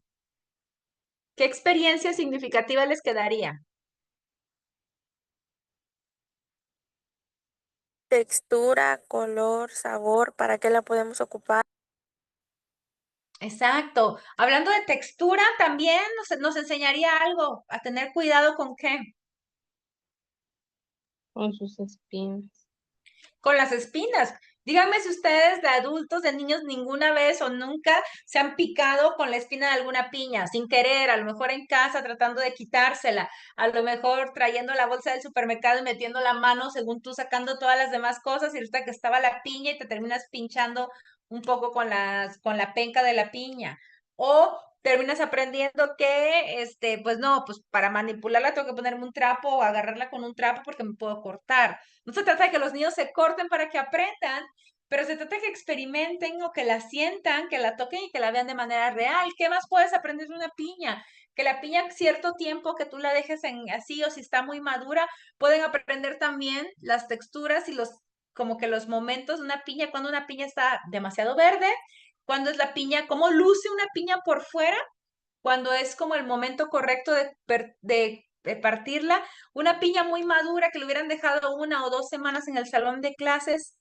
¿Qué experiencia significativa les quedaría? Textura, color, sabor, ¿para qué la podemos ocupar? Exacto. Hablando de textura, también nos enseñaría algo, a tener cuidado con qué. Con sus espinas. Con las espinas. Díganme si ustedes de adultos, de niños, ninguna vez o nunca se han picado con la espina de alguna piña, sin querer, a lo mejor en casa tratando de quitársela, a lo mejor trayendo la bolsa del supermercado y metiendo la mano según tú sacando todas las demás cosas y resulta que estaba la piña y te terminas pinchando un poco con la penca de la piña. O terminas aprendiendo que, pues no, pues para manipularla tengo que ponerme un trapo o agarrarla con un trapo porque me puedo cortar. No se trata de que los niños se corten para que aprendan, pero se trata de que experimenten o que la sientan, que la toquen y que la vean de manera real. ¿Qué más puedes aprender de una piña? Que la piña cierto tiempo que tú la dejes en así o si está muy madura, pueden aprender también las texturas y como que los momentos de una piña, cuando una piña está demasiado verde, cuando es la piña, cómo luce una piña por fuera, cuando es como el momento correcto de partirla. Una piña muy madura que le hubieran dejado 1 o 2 semanas en el salón de clases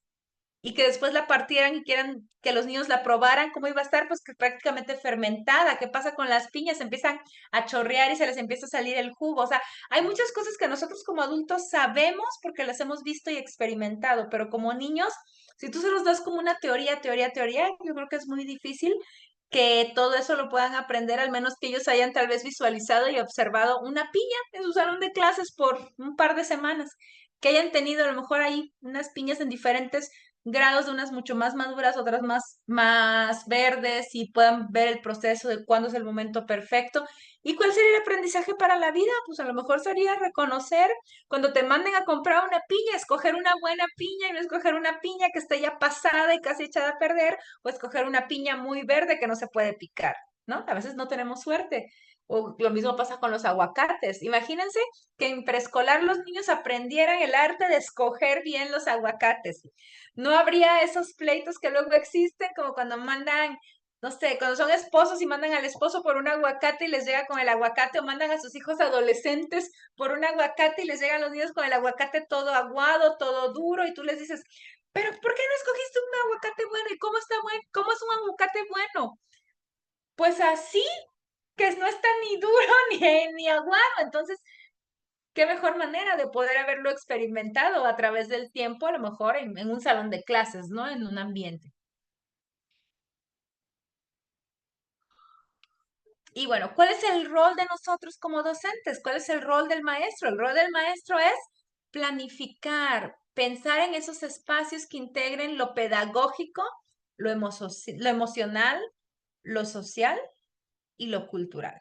y que después la partieran y quieran que los niños la probaran, ¿cómo iba a estar? Pues que prácticamente fermentada. ¿Qué pasa con las piñas? Empiezan a chorrear y se les empieza a salir el jugo. O sea, hay muchas cosas que nosotros como adultos sabemos porque las hemos visto y experimentado, pero como niños, si tú se los das como una teoría, yo creo que es muy difícil que todo eso lo puedan aprender, al menos que ellos hayan tal vez visualizado y observado una piña en su salón de clases por un par de semanas, que hayan tenido a lo mejor ahí unas piñas en diferentes grados, de unas mucho más maduras, otras más verdes, y puedan ver el proceso de cuándo es el momento perfecto. ¿Y cuál sería el aprendizaje para la vida? Pues a lo mejor sería reconocer cuando te manden a comprar una piña, escoger una buena piña y no escoger una piña que esté ya pasada y casi echada a perder, o escoger una piña muy verde que no se puede picar, ¿no? A veces no tenemos suerte. O lo mismo pasa con los aguacates. Imagínense que en preescolar los niños aprendieran el arte de escoger bien los aguacates. No habría esos pleitos que luego existen, como cuando mandan, no sé, cuando son esposos y mandan al esposo por un aguacate y les llega con el aguacate, o mandan a sus hijos adolescentes por un aguacate y les llegan los niños con el aguacate todo aguado, todo duro, y tú les dices, pero ¿por qué no escogiste un aguacate bueno? ¿Y cómo está bueno? ¿Cómo es un aguacate bueno? Pues así, que no está ni duro ni aguado. Entonces, qué mejor manera de poder haberlo experimentado a través del tiempo, a lo mejor en un salón de clases, ¿no? En un ambiente. Y bueno, ¿cuál es el rol de nosotros como docentes? ¿Cuál es el rol del maestro? El rol del maestro es planificar, pensar en esos espacios que integren lo pedagógico, lo emocional, lo social y lo cultural.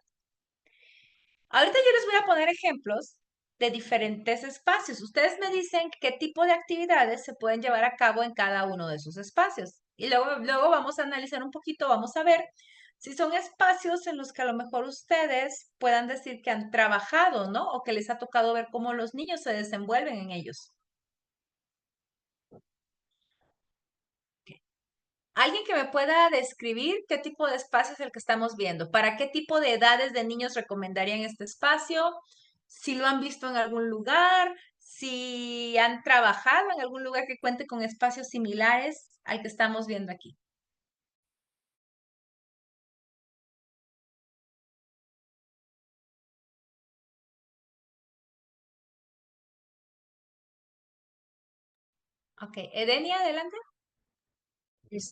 Ahorita yo les voy a poner ejemplos de diferentes espacios. Ustedes me dicen qué tipo de actividades se pueden llevar a cabo en cada uno de esos espacios. Y luego vamos a analizar un poquito, vamos a ver si son espacios en los que a lo mejor ustedes puedan decir que han trabajado, ¿no? O que les ha tocado ver cómo los niños se desenvuelven en ellos. ¿Alguien que me pueda describir qué tipo de espacio es el que estamos viendo? ¿Para qué tipo de edades de niños recomendarían este espacio? Si lo han visto en algún lugar, si han trabajado en algún lugar que cuente con espacios similares al que estamos viendo aquí. Ok, Edenia, adelante.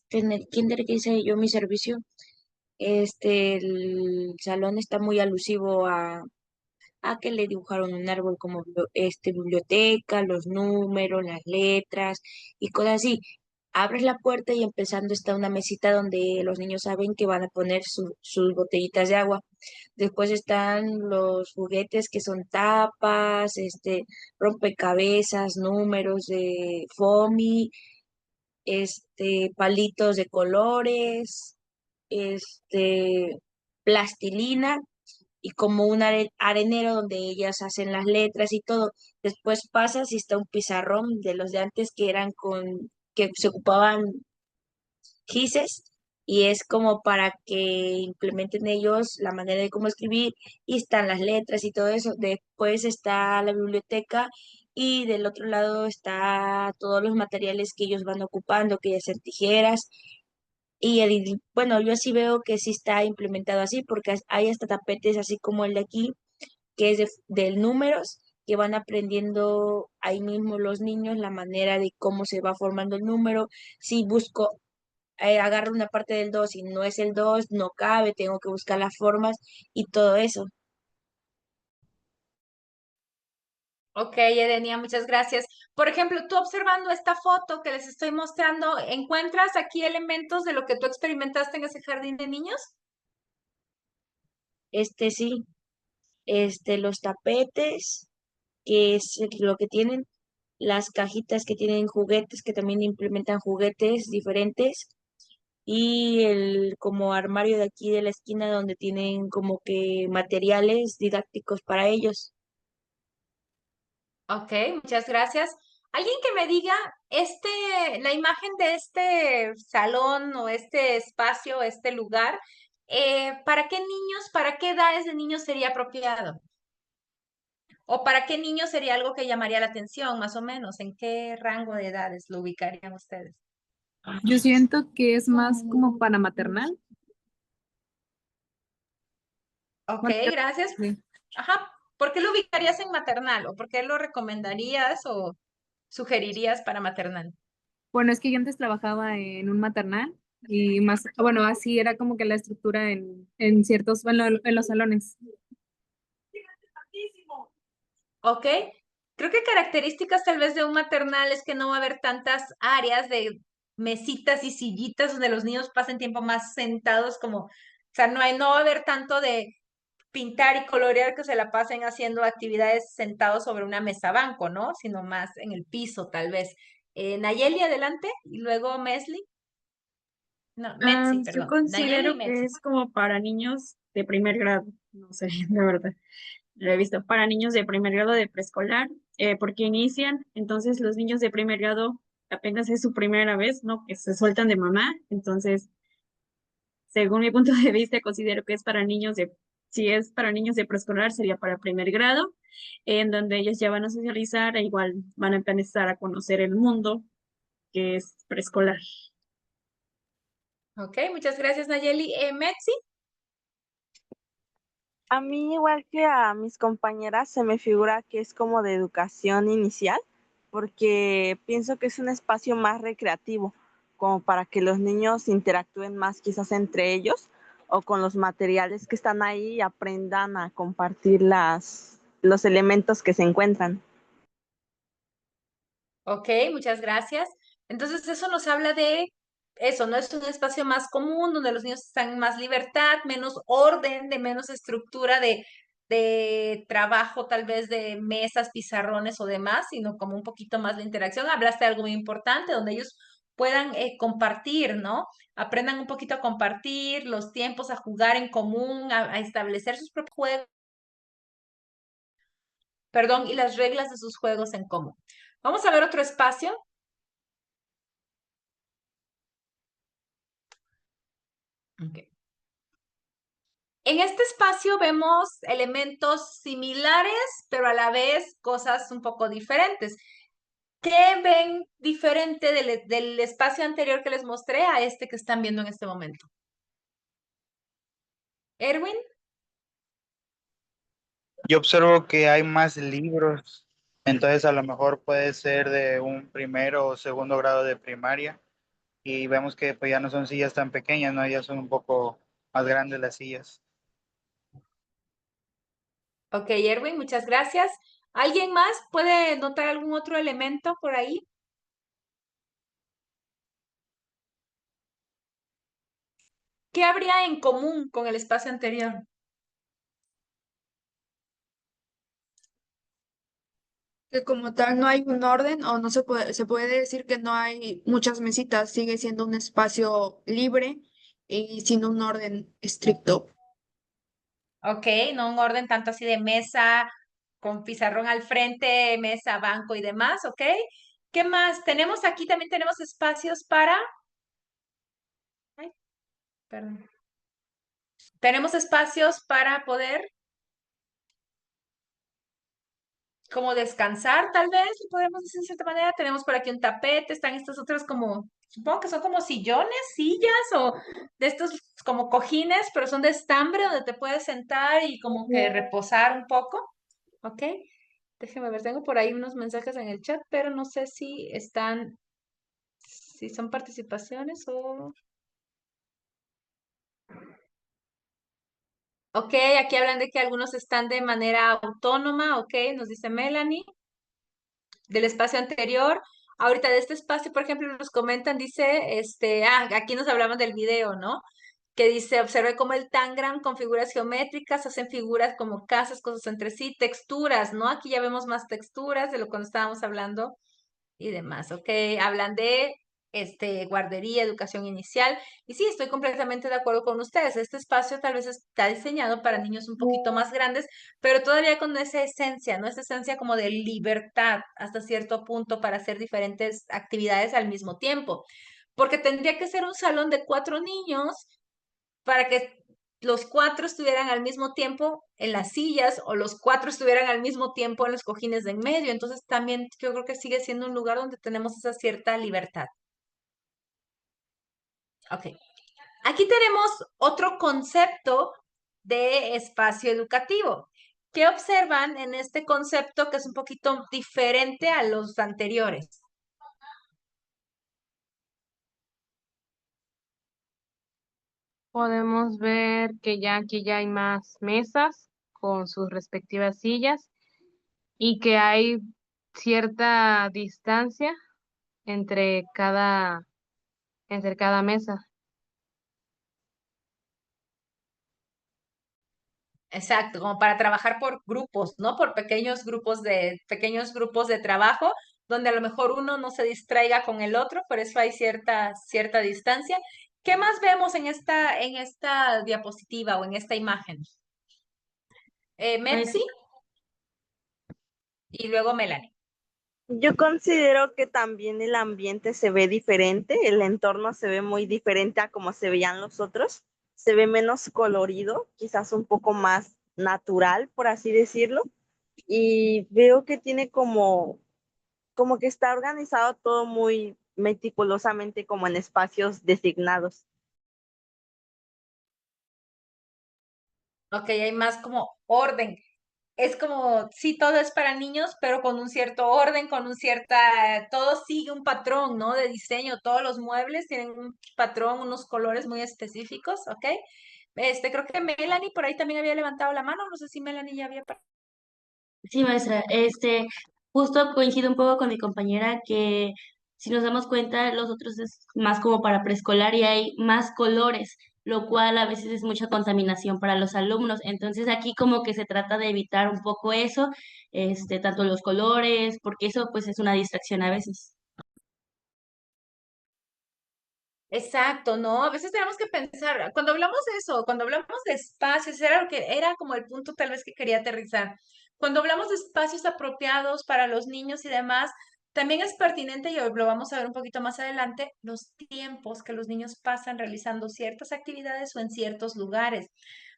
En el kinder que hice yo mi servicio, el salón está muy alusivo a que le dibujaron un árbol como biblioteca, los números, las letras y cosas así. Abres la puerta y empezando está una mesita donde los niños saben que van a poner sus botellitas de agua. Después están los juguetes que son tapas, rompecabezas, números de foamy, palitos de colores, plastilina y como un arenero donde ellas hacen las letras y todo. Después pasas y está un pizarrón de los de antes que eran que se ocupaban gises y es como para que implementen ellos la manera de cómo escribir y están las letras y todo eso. Después está la biblioteca y del otro lado está todos los materiales que ellos van ocupando, que ya sean tijeras. Y bueno, yo así veo que sí está implementado así, porque hay hasta tapetes así como el de aquí, que es de números, que van aprendiendo ahí mismo los niños la manera de cómo se va formando el número. Si busco, agarro una parte del 2 y no es el 2 no cabe, tengo que buscar las formas y todo eso. Ok, Edenia, muchas gracias. Por ejemplo, tú observando esta foto que les estoy mostrando, ¿encuentras aquí elementos de lo que tú experimentaste en ese jardín de niños? Sí, los tapetes, que es lo que tienen, las cajitas que tienen juguetes, que también implementan juguetes diferentes, y el como armario de aquí de la esquina donde tienen como que materiales didácticos para ellos. Ok, muchas gracias. Alguien que me diga, la imagen de este salón o este espacio, este lugar, ¿para qué niños, para qué edades de niños sería apropiado? ¿O para qué niños sería algo que llamaría la atención, más o menos? ¿En qué rango de edades lo ubicarían ustedes? Yo siento que es más como para maternal. Ok, Bueno, gracias. sí. Ajá, ¿por qué lo ubicarías en maternal? ¿O por qué lo recomendarías o sugerirías para maternal? Bueno, es que yo antes trabajaba en un maternal y más, bueno, así era como que la estructura en ciertos, bueno, en los salones. Ok, creo que características tal vez de un maternal es que no va a haber tantas áreas de mesitas y sillitas donde los niños pasen tiempo más sentados como, o sea, no va a haber tanto de pintar y colorear que se la pasen haciendo actividades sentados sobre una mesa banco, ¿no? Sino más en el piso, tal vez. Nayeli, adelante, y luego Mesli. No, Metzi, Yo perdón. Nayeli y considero que Metzi. es como para niños de primer grado, no sé, la verdad. Lo he visto para niños de primer grado de preescolar, porque inician, entonces los niños de primer grado apenas es su primera vez, ¿no? Que se sueltan de mamá, entonces, según mi punto de vista, considero que es para niños si es para niños de preescolar, sería para primer grado, en donde ellos ya van a socializar e igual van a empezar a conocer el mundo que es preescolar. Ok, muchas gracias, Nayeli. Metzi. A mí, igual que a mis compañeras, se me figura que es como de educación inicial, porque pienso que es un espacio más recreativo, como para que los niños interactúen más quizás entre ellos o con los materiales que están ahí y aprendan a compartir los elementos que se encuentran. Ok, muchas gracias. Entonces, eso nos habla de eso, ¿no? Es un espacio más común donde los niños están en más libertad, menos orden, de menos estructura de trabajo, tal vez de mesas, pizarrones o demás, sino como un poquito más de interacción. Hablaste de algo muy importante, donde ellos puedan compartir, ¿no? Aprendan un poquito a compartir los tiempos, a jugar en común, a establecer sus propios juegos, perdón, y las reglas de sus juegos en común. Vamos a ver otro espacio. Ok. En este espacio vemos elementos similares, pero a la vez cosas un poco diferentes. ¿Qué ven diferente del espacio anterior que les mostré a este que están viendo en este momento? Erwin. Yo observo que hay más libros, entonces a lo mejor puede ser de un primero o segundo grado de primaria y vemos que pues ya no son sillas tan pequeñas, ¿no? Ya son un poco más grandes las sillas. Ok, Erwin, muchas gracias. ¿Alguien más puede notar algún otro elemento por ahí? ¿Qué habría en común con el espacio anterior? Que como tal no hay un orden o no se puede decir que no hay muchas mesitas, sigue siendo un espacio libre y sin un orden estricto. Ok, no un orden tanto así de mesa, con pizarrón al frente, mesa, banco y demás, ¿ok? ¿Qué más? Tenemos aquí, también tenemos espacios para... Ay, perdón. Tenemos espacios para poder como descansar, tal vez, lo podemos decir de cierta manera. Tenemos por aquí un tapete, están estas otras como, supongo que son como sillones, sillas o de estos como cojines, pero son de estambre donde te puedes sentar y como que reposar un poco, ¿ok? Déjeme ver, tengo por ahí unos mensajes en el chat, pero no sé si están, si son participaciones o... Ok, aquí hablan de que algunos están de manera autónoma, ok, nos dice Melanie. Del espacio anterior. Ahorita de este espacio, por ejemplo, nos comentan, dice, aquí nos hablaban del video, ¿no? Que dice, observe cómo el Tangram con figuras geométricas hacen figuras como casas, cosas entre sí, texturas, ¿no? Aquí ya vemos más texturas de lo que estábamos hablando y demás, ¿ok? Hablan de guardería, educación inicial. Y sí, estoy completamente de acuerdo con ustedes. Este espacio tal vez está diseñado para niños un poquito más grandes, pero todavía con esa esencia, ¿no? Esa esencia como de libertad hasta cierto punto para hacer diferentes actividades al mismo tiempo. Porque tendría que ser un salón de 4 niños para que los 4 estuvieran al mismo tiempo en las sillas o los 4 estuvieran al mismo tiempo en los cojines de en medio. Entonces también yo creo que sigue siendo un lugar donde tenemos esa cierta libertad. Ok. Aquí tenemos otro concepto de espacio educativo. ¿Qué observan en este concepto que es un poquito diferente a los anteriores? Podemos ver que ya aquí ya hay más mesas con sus respectivas sillas y que hay cierta distancia entre entre cada mesa. Exacto, como para trabajar por grupos, ¿no? Por pequeños grupos de trabajo, donde a lo mejor uno no se distraiga con el otro, por eso hay cierta distancia. ¿Qué más vemos en esta diapositiva o en esta imagen? Pues Metzi y luego Melanie. yo considero que también el ambiente se ve diferente, el entorno se ve muy diferente a como se veían los otros, se ve menos colorido, quizás un poco más natural, por así decirlo, y veo que tiene como que está organizado todo muy meticulosamente como en espacios designados. Ok, hay más como orden. Es como, sí, todo es para niños, pero con un cierto orden, todo sigue un patrón, ¿no? De diseño, todos los muebles tienen un patrón, unos colores muy específicos, ¿ok? Creo que Melanie por ahí también había levantado la mano, no sé si Melanie ya había... Sí, maestra, justo coincido un poco con mi compañera que si nos damos cuenta, los otros es más como para preescolar y hay más colores, lo cual a veces es mucha contaminación para los alumnos. Entonces aquí como que se trata de evitar un poco eso, tanto los colores, porque eso pues es una distracción a veces. Exacto, ¿no? A veces tenemos que pensar, cuando hablamos de eso, cuando hablamos de espacios, era lo que era como el punto tal vez que quería aterrizar. Cuando hablamos de espacios apropiados para los niños y demás, también es pertinente, y lo vamos a ver un poquito más adelante, los tiempos que los niños pasan realizando ciertas actividades o en ciertos lugares.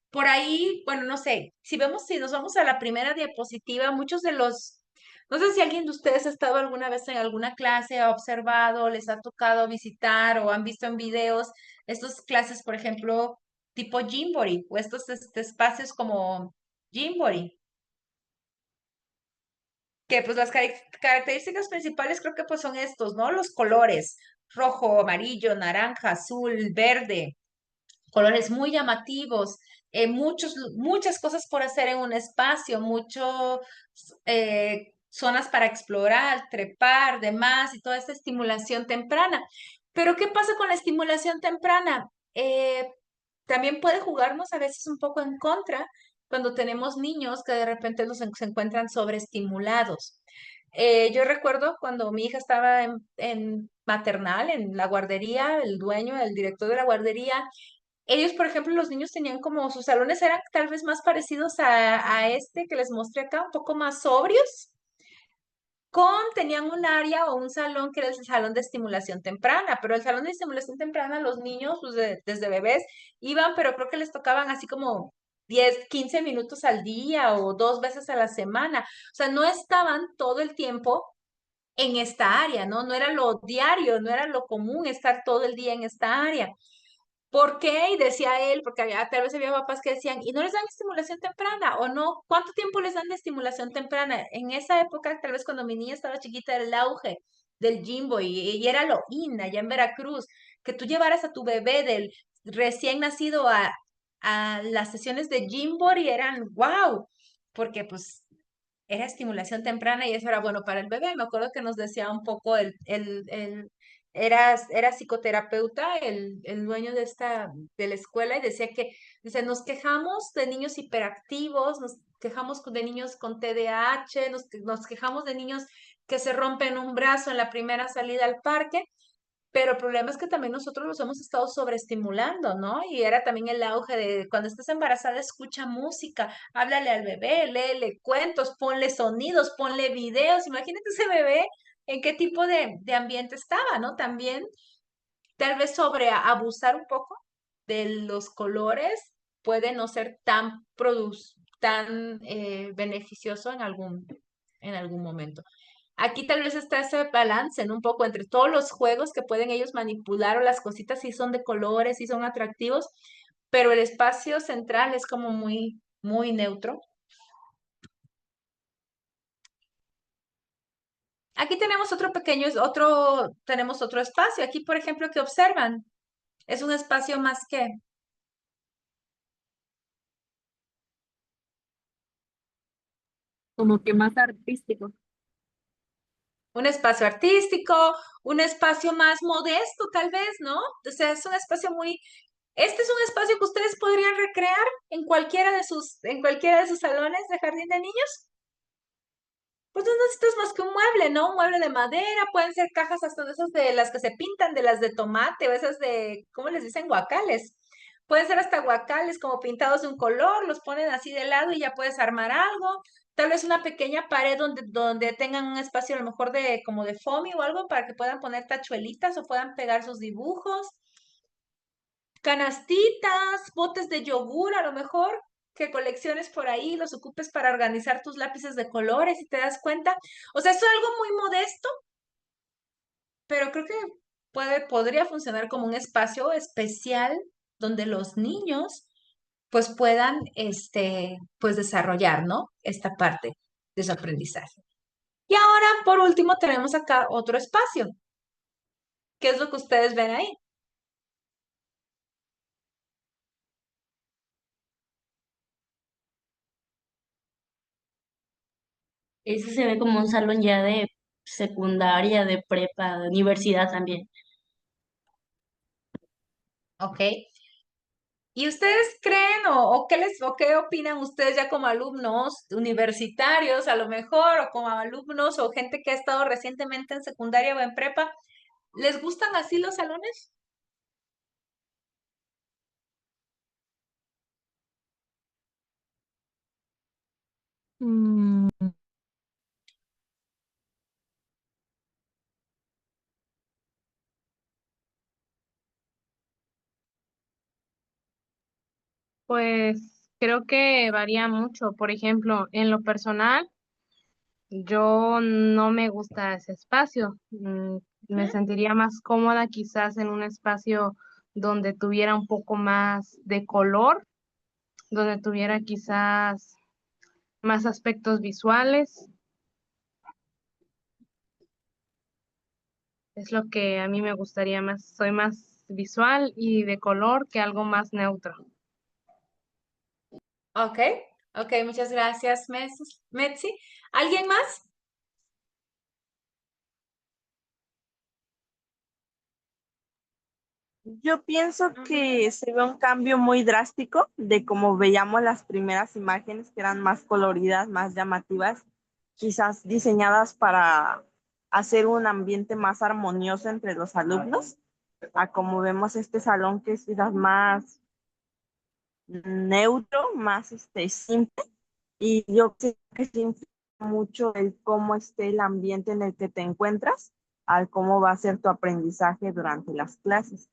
Por ahí, bueno, no sé, si nos vamos a la primera diapositiva, no sé si alguien de ustedes ha estado alguna vez en alguna clase, ha observado, les ha tocado visitar o han visto en videos estas clases, por ejemplo, tipo Gymboree o estos espacios como Gymboree, que pues las características principales creo que pues son estos, ¿no? Los colores. rojo, amarillo, naranja, azul, verde, colores muy llamativos, muchas cosas por hacer en un espacio, zonas para explorar, trepar, demás, y toda esta estimulación temprana. Pero ¿qué pasa con la estimulación temprana? También puede jugarnos a veces un poco en contra cuando tenemos niños que de repente se encuentran sobreestimulados. Yo recuerdo cuando mi hija estaba en maternal, en la guardería, el dueño, el director de la guardería, ellos, por ejemplo, los niños tenían como sus salones eran tal vez más parecidos a este que les mostré acá, un poco más sobrios, tenían un área o un salón que era el salón de estimulación temprana, pero el salón de estimulación temprana, los niños, pues desde bebés, iban, pero creo que les tocaban así como 10, 15 minutos al día o 2 veces a la semana. O sea, no estaban todo el tiempo en esta área, ¿no? No era lo diario, no era lo común estar todo el día en esta área. ¿Por qué? Y decía él, porque tal vez había papás que decían, ¿y no les dan estimulación temprana o no? ¿Cuánto tiempo les dan de estimulación temprana? En esa época, tal vez cuando mi niña estaba chiquita, era el auge del Jimbo y era lo in allá en Veracruz, que tú llevaras a tu bebé del recién nacido a las sesiones de Jimbo y eran wow, porque pues era estimulación temprana y eso era bueno para el bebé. Me acuerdo que nos decía un poco era psicoterapeuta, el dueño de la escuela, y decía que, dice, nos quejamos de niños hiperactivos, nos quejamos de niños con TDAH, nos quejamos de niños que se rompen un brazo en la primera salida al parque, pero el problema es que también nosotros los hemos estado sobreestimulando, ¿no? Y era también el auge de cuando estás embarazada, escucha música, háblale al bebé, léele cuentos, ponle sonidos, ponle videos. Imagínate ese bebé en qué tipo de ambiente estaba, ¿no? También tal vez sobre abusar un poco de los colores puede no ser tan beneficioso en algún momento. Aquí tal vez está ese balance, ¿no? Un poco entre todos los juegos que pueden ellos manipular o las cositas si son de colores, si son atractivos, pero el espacio central es como muy, muy neutro. Aquí tenemos tenemos otro espacio. Aquí, por ejemplo, que observan, es un espacio más que Como que más artístico. un espacio artístico, un espacio más modesto, tal vez, ¿no? O sea, es un espacio este es un espacio que ustedes podrían recrear en cualquiera de sus salones de jardín de niños. Pues no necesitas más que un mueble, ¿no? Un mueble de madera, pueden ser cajas hasta de esas de las que se pintan, de las de tomate, o esas ¿cómo les dicen? Guacales. Pueden ser hasta guacales como pintados de un color, los ponen así de lado y ya puedes armar algo. Tal vez una pequeña pared donde tengan un espacio a lo mejor como de foamy o algo para que puedan poner tachuelitas o puedan pegar sus dibujos. Canastitas, botes de yogur a lo mejor, que colecciones por ahí, los ocupes para organizar tus lápices de colores y te das cuenta. O sea, es algo muy modesto, pero creo que podría funcionar como un espacio especial donde los niños pues puedan pues desarrollar, ¿no? Esta parte de su aprendizaje. Y ahora, por último, tenemos acá otro espacio. ¿Qué es lo que ustedes ven ahí? Ese se ve como un salón ya de secundaria, de prepa, de universidad también. ¿Ok? ¿Y ustedes creen o qué opinan ustedes ya como alumnos universitarios a lo mejor o como alumnos o gente que ha estado recientemente en secundaria o en prepa? ¿Les gustan así los salones? Mm, Pues creo que varía mucho. Por ejemplo, en lo personal, yo no me gusta ese espacio. Me sentiría más cómoda quizás en un espacio donde tuviera un poco más de color, donde tuviera quizás más aspectos visuales. Es lo que a mí me gustaría más. Soy más visual y de color que algo más neutro. Ok, ok, muchas gracias, Metzi. ¿Alguien más? Yo pienso que se ve un cambio muy drástico de cómo veíamos las primeras imágenes que eran más coloridas, más llamativas, quizás diseñadas para hacer un ambiente más armonioso entre los alumnos, a como vemos este salón que es quizás más neutro, más simple, y yo creo que sí influye mucho el cómo esté el ambiente en el que te encuentras, al cómo va a ser tu aprendizaje durante las clases.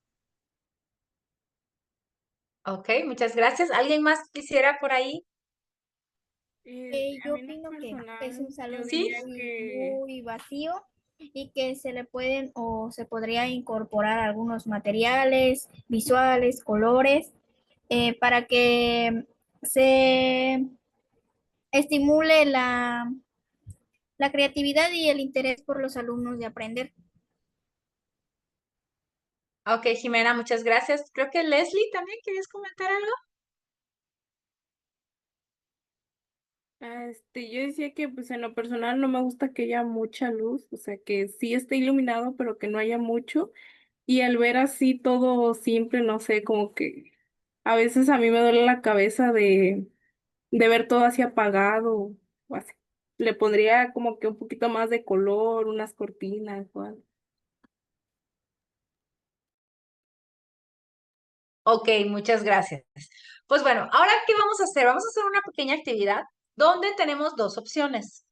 Ok, muchas gracias. ¿Alguien más quisiera por ahí? Yo opino que es un salón Sí. muy vacío y que se le pueden o se podría incorporar algunos materiales visuales, colores, para que se estimule la creatividad y el interés por los alumnos de aprender. Ok, Jimena, muchas gracias. Creo que Leslie también querías comentar algo. Yo decía que pues en lo personal no me gusta que haya mucha luz, o sea que sí esté iluminado, pero que no haya mucho. Y al ver así todo simple, no sé, como que a veces a mí me duele la cabeza de ver todo así apagado o así. Le pondría como que un poquito más de color, unas cortinas o algo. Ok, muchas gracias. Pues bueno, ahora ¿qué vamos a hacer? Vamos a hacer una pequeña actividad donde tenemos dos opciones.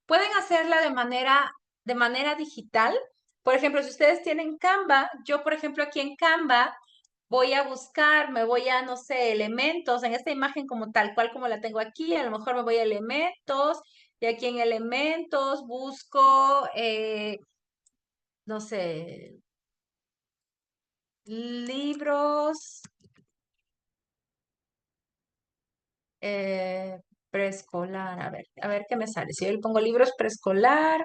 Pueden hacerla de manera digital. Por ejemplo, si ustedes tienen Canva, yo por ejemplo aquí en Canva voy a buscar, me voy a, no sé, elementos, en esta imagen como tal cual como la tengo aquí, a lo mejor me voy a elementos y aquí en elementos busco, no sé, libros eh, preescolar, a ver qué me sale. Si yo le pongo libros preescolar,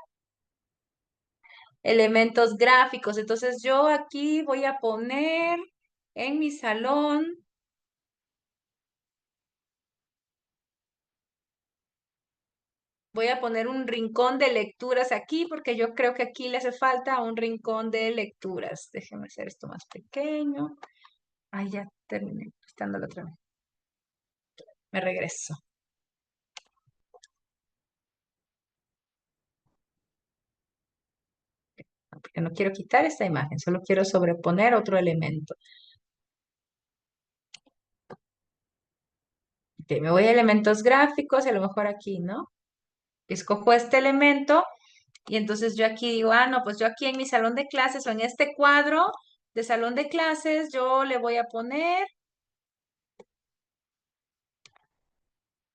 elementos gráficos, entonces yo aquí voy a poner en mi salón, voy a poner un rincón de lecturas aquí porque yo creo que aquí le hace falta un rincón de lecturas. Déjenme hacer esto más pequeño. Ay, ya terminé, estándolo otra vez. Me regreso. Porque no quiero quitar esta imagen, solo quiero sobreponer otro elemento. Ok, me voy a elementos gráficos y a lo mejor aquí, ¿no? Escojo este elemento y entonces yo aquí digo, ah, no, pues yo aquí en mi salón de clases o en este cuadro de salón de clases, yo le voy a poner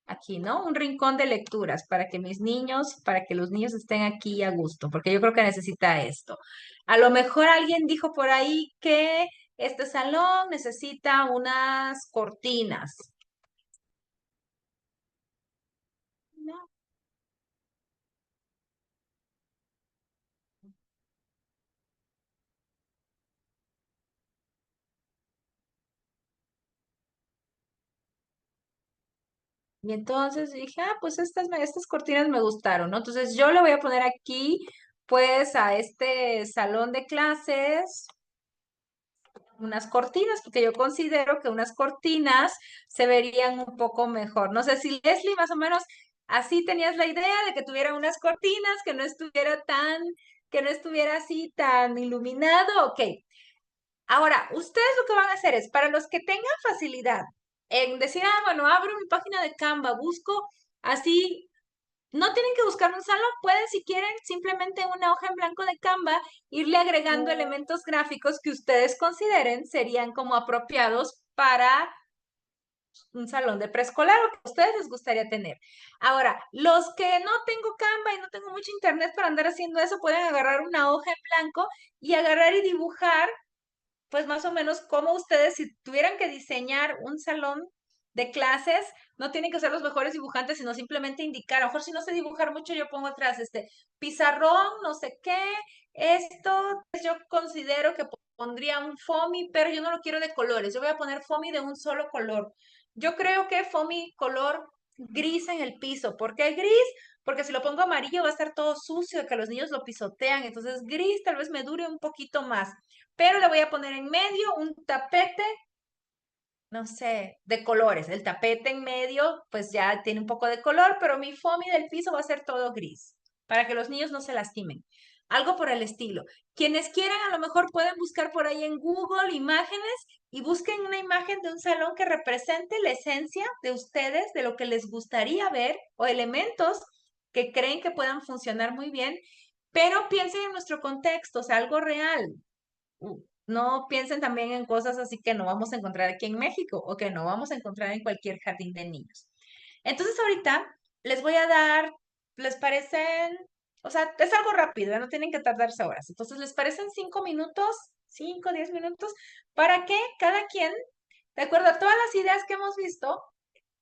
aquí, ¿no? Un rincón de lecturas para que mis niños, para que los niños estén aquí a gusto, porque yo creo que necesita esto. A lo mejor alguien dijo por ahí que este salón necesita unas cortinas. ¿No? Y entonces dije, ah, pues estas cortinas me gustaron, ¿no? Entonces yo le voy a poner aquí, pues, a este salón de clases unas cortinas, porque yo considero que unas cortinas se verían un poco mejor. No sé si Leslie, más o menos, así tenías la idea de que tuviera unas cortinas, que no estuviera así tan iluminado. Ok. Ahora, ustedes lo que van a hacer es, para los que tengan facilidad en decir, ah, bueno, abro mi página de Canva, busco así, no tienen que buscar un salón, pueden si quieren simplemente en una hoja en blanco de Canva irle agregando elementos gráficos que ustedes consideren serían como apropiados para un salón de preescolar o que a ustedes les gustaría tener. Ahora, los que no tengo Canva y no tengo mucho internet para andar haciendo eso, pueden agarrar una hoja en blanco y agarrar y dibujar pues más o menos como ustedes, si tuvieran que diseñar un salón de clases, no tienen que ser los mejores dibujantes, sino simplemente indicar, a lo mejor si no sé dibujar mucho, yo pongo atrás, pizarrón, no sé qué, Esto pues, yo considero que pondría un foamy, pero yo no lo quiero de colores. Yo voy a poner foamy de un solo color. Yo creo que foamy color gris en el piso. ¿Por qué gris? Porque si lo pongo amarillo va a estar todo sucio, que los niños lo pisotean. Entonces gris tal vez me dure un poquito más. Pero le voy a poner en medio un tapete, no sé, de colores. El tapete en medio pues ya tiene un poco de color, pero mi foamy del piso va a ser todo gris, para que los niños no se lastimen. Algo por el estilo. Quienes quieran a lo mejor pueden buscar por ahí en Google imágenes y busquen una imagen de un salón que represente la esencia de ustedes, de lo que les gustaría ver o elementos que creen que puedan funcionar muy bien, pero piensen en nuestro contexto, o sea, algo real. No piensen también en cosas así que no vamos a encontrar aquí en México o que no vamos a encontrar en cualquier jardín de niños. Entonces ahorita les voy a dar, ¿les parecen? O sea, es algo rápido, ya no tienen que tardarse horas. Entonces, ¿les parecen 5 minutos, 5, 10 minutos, para que cada quien, de acuerdo a todas las ideas que hemos visto,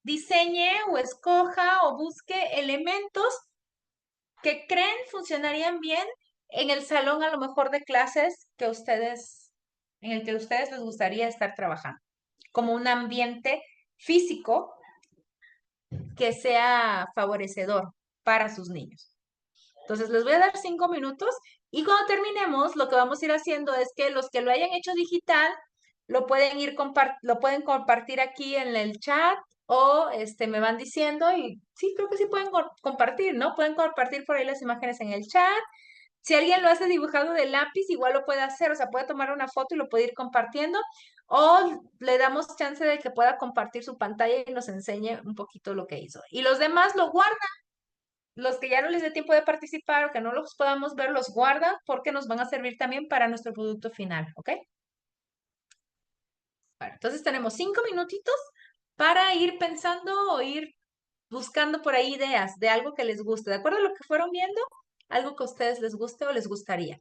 diseñe o escoja o busque elementos que creen funcionarían bien en el salón a lo mejor de clases que ustedes, en el que a ustedes les gustaría estar trabajando, como un ambiente físico que sea favorecedor para sus niños. Entonces, les voy a dar 5 minutos y cuando terminemos, lo que vamos a ir haciendo es que los que lo hayan hecho digital lo pueden compartir aquí en el chat o me van diciendo y sí, creo que sí pueden compartir, ¿no? Pueden compartir por ahí las imágenes en el chat. Si alguien lo hace dibujado de lápiz, igual lo puede hacer, o sea, puede tomar una foto y lo puede ir compartiendo, o le damos chance de que pueda compartir su pantalla y nos enseñe un poquito lo que hizo. Y los demás lo guardan, los que ya no les dé tiempo de participar o que no los podamos ver, los guardan porque nos van a servir también para nuestro producto final, ¿ok? Bueno, entonces tenemos 5 minutitos para ir pensando o ir buscando por ahí ideas de algo que les guste, ¿de acuerdo a lo que fueron viendo? Algo que a ustedes les guste o les gustaría.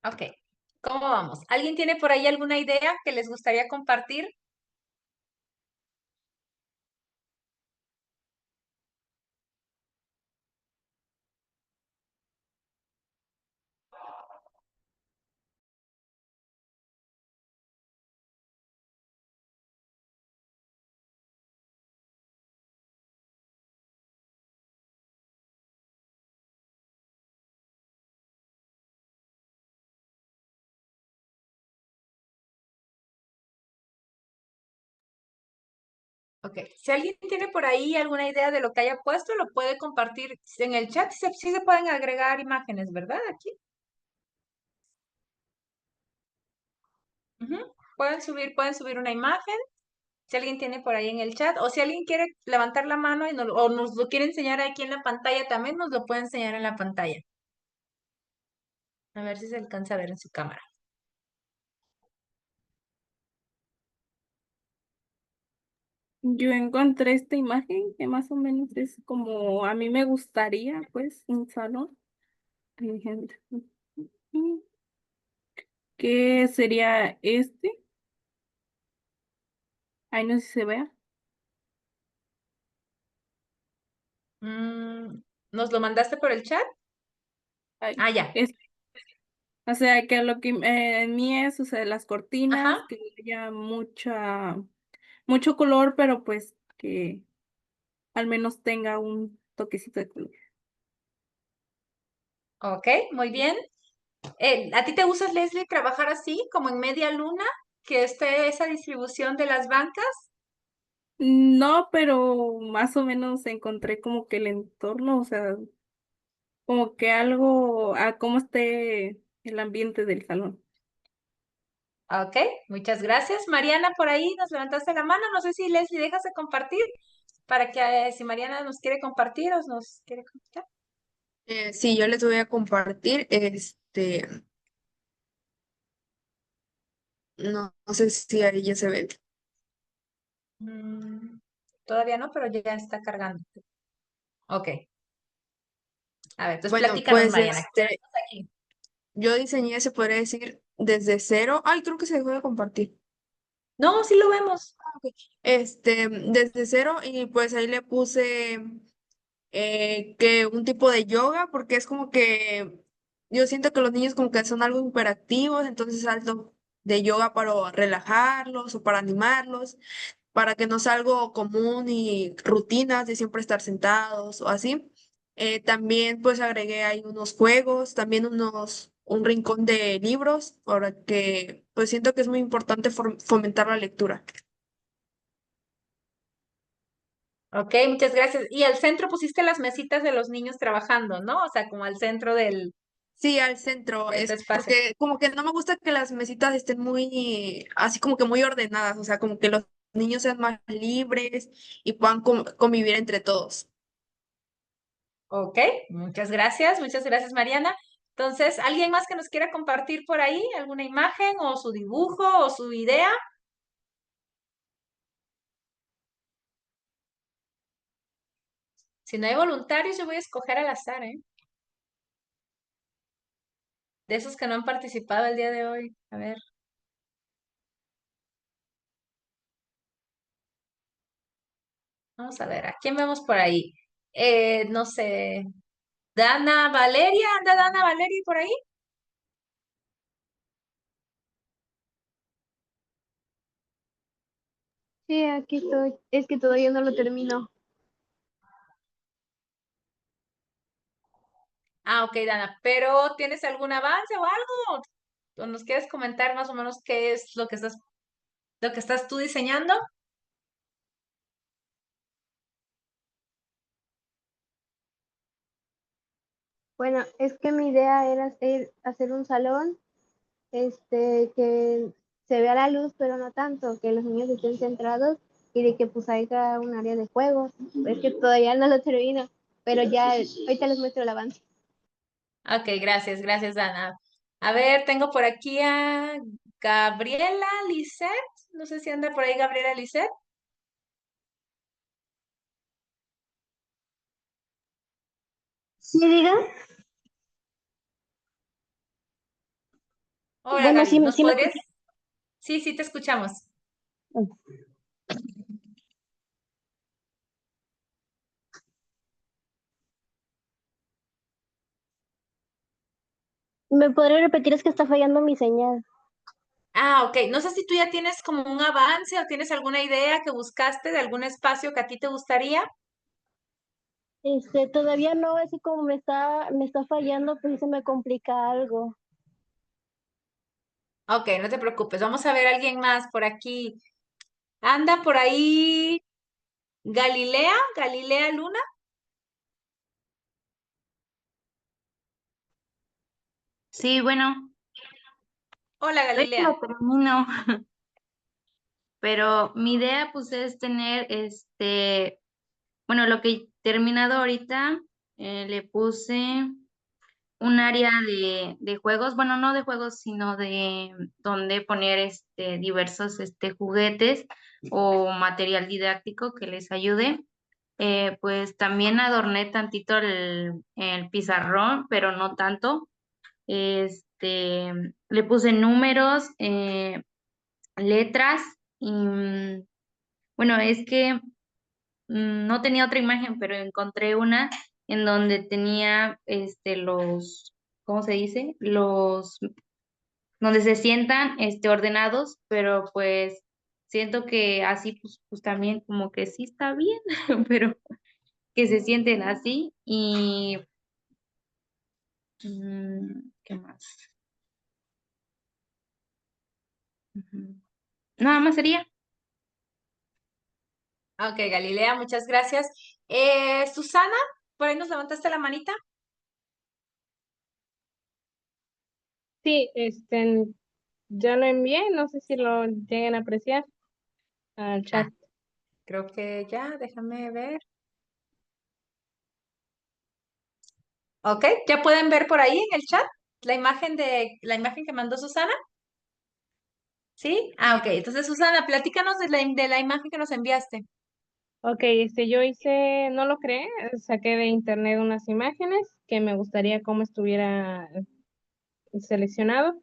Ok, ¿cómo vamos? ¿Alguien tiene por ahí alguna idea que les gustaría compartir? Ok, si alguien tiene por ahí alguna idea de lo que haya puesto, lo puede compartir en el chat. Sí se pueden agregar imágenes, ¿verdad? Aquí. Ujú. Pueden subir una imagen. Si alguien tiene por ahí en el chat, o si alguien quiere levantar la mano o nos lo quiere enseñar aquí en la pantalla, también nos lo puede enseñar en la pantalla. A ver si se alcanza a ver en su cámara. Yo encontré esta imagen que más o menos es como a mí me gustaría, pues, un salón. Hay gente. ¿Qué sería este? Ahí no sé si se vea. ¿Nos lo mandaste por el chat? Ay, Ah, ya. o sea, que lo que en mí es, o sea, las cortinas, Ajá. que haya mucho color, pero pues que al menos tenga un toquecito de color. Ok, muy bien. ¿A ti te gusta, Leslie, trabajar así, como en media luna, que esté esa distribución de las bancas? No, pero más o menos encontré como que el entorno, o sea, como que algo a cómo esté el ambiente del salón. Ok, muchas gracias. Mariana, por ahí nos levantaste la mano. No sé si Leslie dejas de compartir para que si Mariana nos quiere compartir o nos quiere comentar. Sí, yo les voy a compartir, no sé si ahí ya se ve. Mm, todavía no, pero ya está cargando. Ok. A ver, entonces Bueno, platícanos, pues Mariana. ¿Qué tenemos aquí? yo diseñé, se podría decir, desde cero. Ay, creo que se dejó de compartir. No, sí lo vemos. Ok. Desde cero y pues ahí le puse que un tipo de yoga, porque es como que yo siento que los niños como que son algo hiperactivos, entonces algo de yoga para relajarlos o para animarlos, para que no sea algo común y rutinas de siempre estar sentados o así. También pues agregué ahí unos juegos, también un rincón de libros, para que pues siento que es muy importante fomentar la lectura. Ok, muchas gracias. Y al centro pusiste las mesitas de los niños trabajando, ¿no? O sea, como al centro Sí, al centro, de este es espacio. porque como que no me gusta que las mesitas estén muy, así como que muy ordenadas, o sea, como que los niños sean más libres y puedan convivir entre todos. Ok, muchas gracias, Mariana. Entonces, ¿alguien más que nos quiera compartir por ahí alguna imagen o su dibujo o su idea? Si no hay voluntarios, yo voy a escoger al azar, ¿eh? De esos que no han participado el día de hoy. A ver, vamos a ver, ¿a quién vemos por ahí? No sé, Dana Valeria, ¿anda Dana Valeria por ahí? Sí, aquí estoy. Es que todavía no lo termino. Ah, ok, Dana, pero ¿tienes algún avance o algo? ¿O nos quieres comentar más o menos qué es lo que estás tú diseñando? Bueno, es que mi idea era hacer un salón, que se vea la luz, pero no tanto, que los niños estén centrados y de que pues haya un área de juegos. Es que todavía no lo termino, pero ya ahorita les muestro el avance. Ok, gracias, Dana. A ver, tengo por aquí a Gabriela Lisset. No sé si anda por ahí Gabriela Lisset. Sí, diga. Hola Bueno, Gaby, sí, ¿nos sí me podrías? escuchas. Sí, sí, te escuchamos. ¿Me podría repetir? Es que está fallando mi señal. Ah, ok. No sé si tú ya tienes como un avance o tienes alguna idea que buscaste de algún espacio que a ti te gustaría. Todavía no, así como me está fallando, pues sí se me complica algo. Ok, no te preocupes. Vamos a ver a alguien más por aquí. Anda por ahí Galilea, Galilea Luna. Sí, bueno, Hola todavía Galilea. no termino, pero mi idea pues es tener bueno, lo que he terminado ahorita, le puse un área de juegos, bueno, no de juegos, sino de donde poner diversos juguetes o material didáctico que les ayude. Pues también adorné tantito el pizarrón, pero no tanto. Le puse números, letras y bueno, es que no tenía otra imagen, pero encontré una en donde tenía ¿cómo se dice? Donde se sientan ordenados, pero pues siento que así pues también como que sí está bien, pero que se sienten así y ¿qué más? Ujú. Nada más sería. Ok, Galilea, muchas gracias. Susana, por ahí nos levantaste la manita. Sí, ya lo envié, no sé si lo lleguen a apreciar al chat. Creo que ya, déjame ver. Ok, ya pueden ver por ahí en el chat la imagen que mandó Susana. ¿Sí? Ah, ok. Entonces, Susana, platícanos de la imagen que nos enviaste. Ok, yo no lo creé, saqué de internet unas imágenes que me gustaría cómo estuviera seleccionado.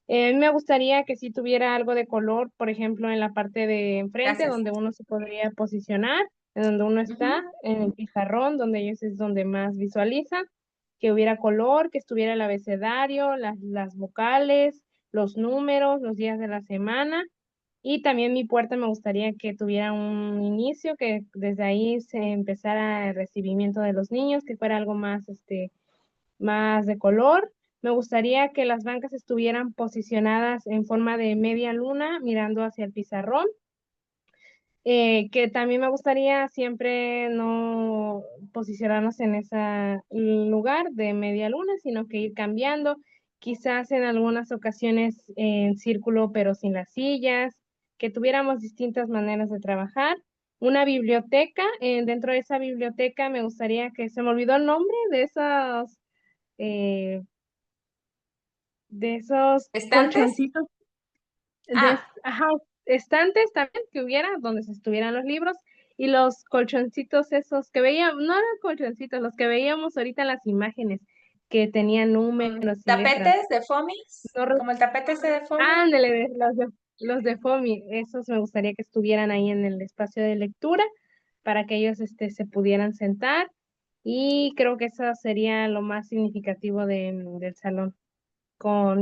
Me gustaría que sí tuviera algo de color, por ejemplo, en la parte de enfrente, Gracias. donde uno se podría posicionar, en donde uno está, en el pizarrón, donde ellos es donde más visualizan, que hubiera color, que estuviera el abecedario, las vocales, los números, los días de la semana. Y también mi puerta me gustaría que tuviera un inicio, que desde ahí se empezara el recibimiento de los niños, que fuera algo más de color. Me gustaría que las bancas estuvieran posicionadas en forma de media luna, mirando hacia el pizarrón. Que también me gustaría siempre no posicionarnos en ese lugar de media luna, sino que ir cambiando, quizás en algunas ocasiones en círculo, pero sin las sillas, que tuviéramos distintas maneras de trabajar. Una biblioteca, dentro de esa biblioteca me gustaría que se me olvidó el nombre eh, de esos ¿Estantes? colchoncitos, Ah, ajá, estantes también que hubiera donde se estuvieran los libros y los colchoncitos esos que veíamos, no eran colchoncitos, los que veíamos ahorita en las imágenes que tenían números y letras. tapetes de fomis, No como el tapete ese de fomi. ándale, los de FOMI, esos me gustaría que estuvieran ahí en el espacio de lectura para que ellos se pudieran sentar y creo que eso sería lo más significativo del salón,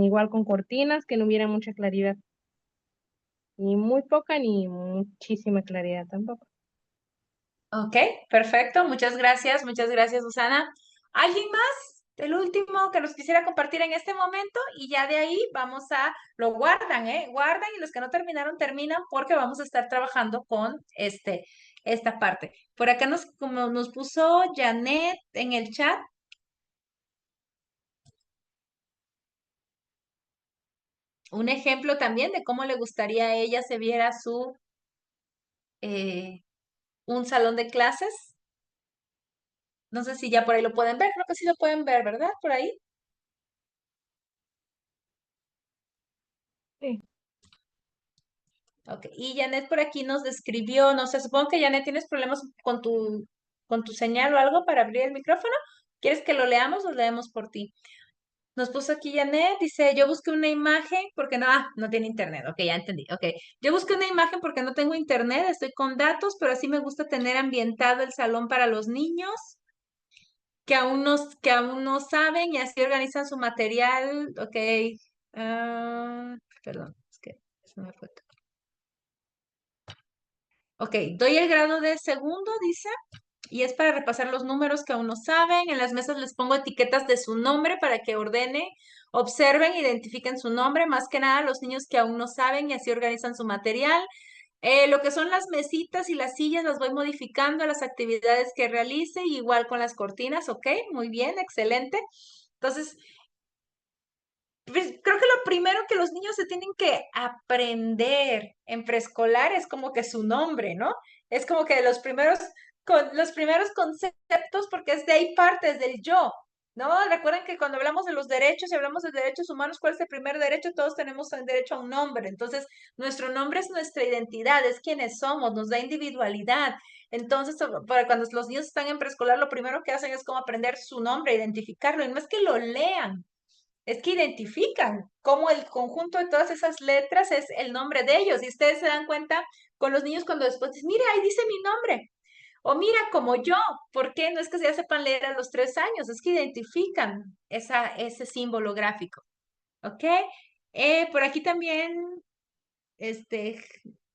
igual con cortinas, que no hubiera mucha claridad, ni muy poca ni muchísima claridad tampoco. Ok, perfecto. Muchas gracias, Susana. ¿Alguien más? El último que nos quisiera compartir en este momento y ya de ahí lo guardan, ¿eh? Guardan y los que no terminaron, terminan porque vamos a estar trabajando con esta parte. Por acá como nos puso Janet en el chat, un ejemplo también de cómo le gustaría a ella se viera eh, un salón de clases. No sé si ya por ahí lo pueden ver, creo que sí lo pueden ver, ¿verdad? Por ahí. Sí. Ok, y Janet por aquí nos describió, no sé, supongo que Janet tienes problemas con tu señal o algo para abrir el micrófono. ¿Quieres que lo leamos o leemos por ti? Nos puso aquí Janet, dice, yo busqué una imagen porque no, no tiene internet. Ok, ya entendí. Ok, yo busqué una imagen porque no tengo internet, estoy con datos, pero así me gusta tener ambientado el salón para los niños que aún no saben y así organizan su material. Ok, perdón, es que se me fue. Ok, doy el grado de segundo, dice, y es para repasar los números que aún no saben. En las mesas les pongo etiquetas de su nombre para que ordenen, observen, identifiquen su nombre, más que nada los niños que aún no saben y así organizan su material. Lo que son las mesitas y las sillas las voy modificando a las actividades que realice, igual con las cortinas, ok, muy bien, excelente. Entonces, pues, creo que lo primero que los niños se tienen que aprender en preescolar es como que su nombre, ¿no? Es como que los primeros conceptos, porque es de ahí partes del yo, ¿no? Recuerden que cuando hablamos de los derechos y hablamos de derechos humanos, ¿cuál es el primer derecho? Todos tenemos el derecho a un nombre. Entonces, nuestro nombre es nuestra identidad, es quienes somos, nos da individualidad. Entonces, para cuando los niños están en preescolar, lo primero que hacen es como aprender su nombre, identificarlo, y no es que lo lean, es que identifican cómo el conjunto de todas esas letras es el nombre de ellos. Y ustedes se dan cuenta con los niños cuando después dicen, mira, ahí dice mi nombre. O mira, como yo. ¿Por qué? No es que ya sepan leer a los 3 años, es que identifican ese símbolo gráfico. ¿Ok? Por aquí también, este,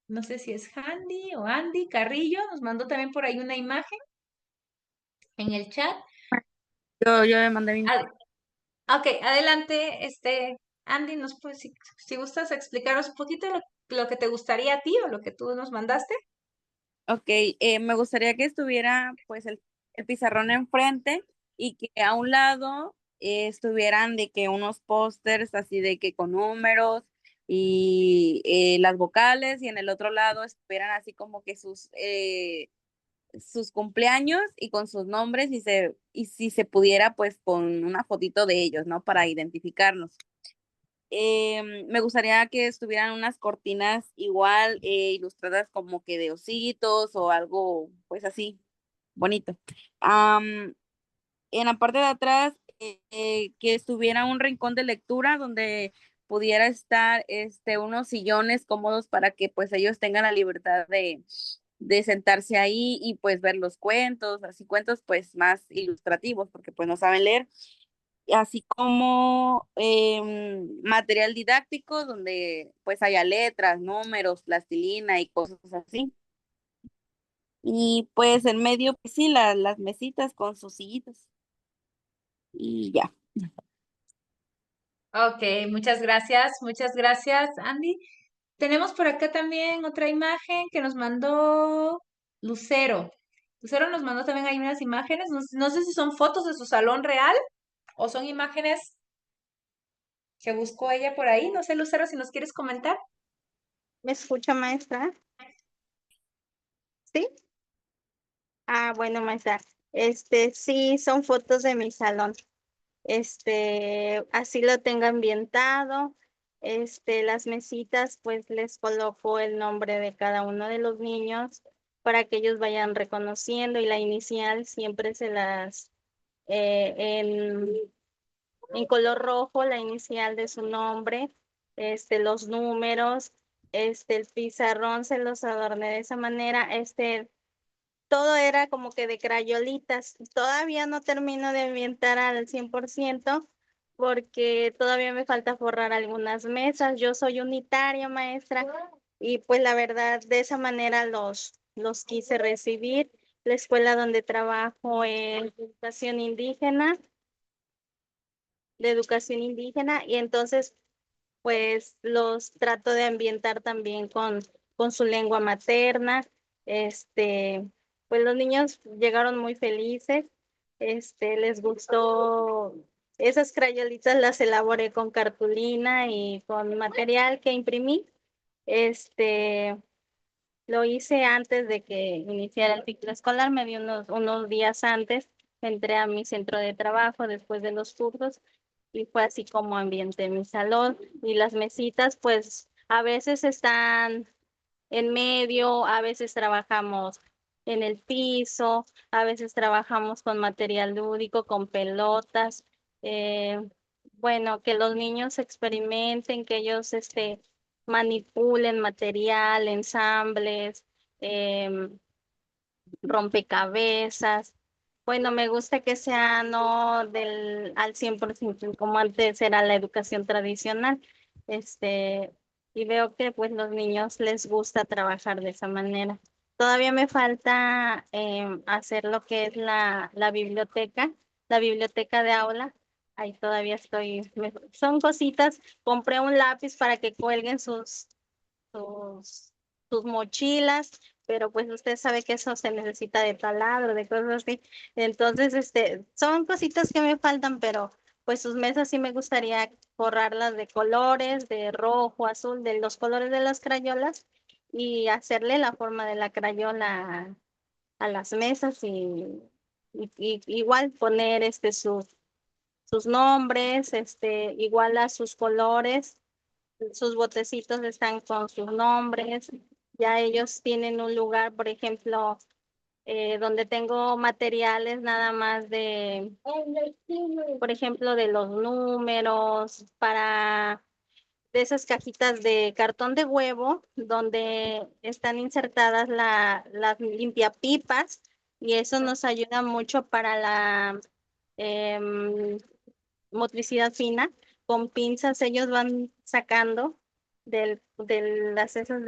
no sé si es Handy o Andy Carrillo, nos mandó también por ahí una imagen en el chat. Yo le mandé mi... Ok, adelante, Andy, si gustas explicarnos un poquito lo que te gustaría a ti o lo que tú nos mandaste. Ok, me gustaría que estuviera pues el pizarrón enfrente y que a un lado estuvieran de que unos pósters así de que con números y las vocales, y en el otro lado estuvieran así como que sus cumpleaños y con sus nombres, y si se pudiera pues con una fotito de ellos, ¿no? Para identificarnos. Me gustaría que estuvieran unas cortinas igual ilustradas como que de ositos o algo pues así bonito. En la parte de atrás, que estuviera un rincón de lectura donde pudiera estar unos sillones cómodos para que pues ellos tengan la libertad de sentarse ahí y pues ver los cuentos, así cuentos pues más ilustrativos porque pues no saben leer, así como material didáctico donde pues haya letras, números, plastilina y cosas así. Y pues en medio, pues sí, las mesitas con sus sillitas. Y ya. Ok, muchas gracias, Andy. Tenemos por acá también otra imagen que nos mandó Lucero. Lucero nos mandó también ahí unas imágenes, no sé si son fotos de su salón real o son imágenes que buscó ella por ahí. No sé, Lucero, si nos quieres comentar. ¿Me escucha, maestra? ¿Sí? Ah, bueno, maestra. Sí, son fotos de mi salón. Así lo tengo ambientado. Las mesitas, pues les coloco el nombre de cada uno de los niños para que ellos vayan reconociendo, y la inicial siempre se las, en color rojo, la inicial de su nombre, los números, el pizarrón se los adorné de esa manera, todo era como que de crayolitas. Todavía no termino de ambientar al 100% porque todavía me falta forrar algunas mesas. Yo soy unitaria, maestra, y pues la verdad de esa manera los quise recibir. La escuela donde trabajo es de educación indígena, y entonces pues los trato de ambientar también con su lengua materna. Pues los niños llegaron muy felices, les gustó. Esas crayolitas las elaboré con cartulina y con material que imprimí. Lo hice antes de que iniciara el ciclo escolar, me di unos días antes, entré a mi centro de trabajo después de los cursos, y fue así como ambienté mi salón. Y las mesitas, pues a veces están en medio, a veces trabajamos en el piso, a veces trabajamos con material lúdico, con pelotas. bueno, que los niños experimenten, que ellos manipulen material, ensambles, em, rompecabezas. Bueno, me gusta que sea no al 100% como antes era la educación tradicional. Este, y veo que pues los niños les gusta trabajar de esa manera. Todavía me falta hacer lo que es la biblioteca de aula. Ahí todavía son cositas. Compré un lápiz para que cuelguen sus, sus mochilas, pero pues usted sabe que eso se necesita de taladro, de cosas así. Entonces, son cositas que me faltan, pero pues sus mesas sí me gustaría forrarlas de colores, de rojo, azul, de los colores de las crayolas y hacerle la forma de la crayola a las mesas y igual poner sus nombres, igual a sus colores, sus botecitos están con sus nombres, ya ellos tienen un lugar, por ejemplo, donde tengo materiales nada más por ejemplo, de los números, de esas cajitas de cartón de huevo, donde están insertadas las limpiapipas, y eso nos ayuda mucho para la em, motricidad fina. Con pinzas ellos van sacando de las esas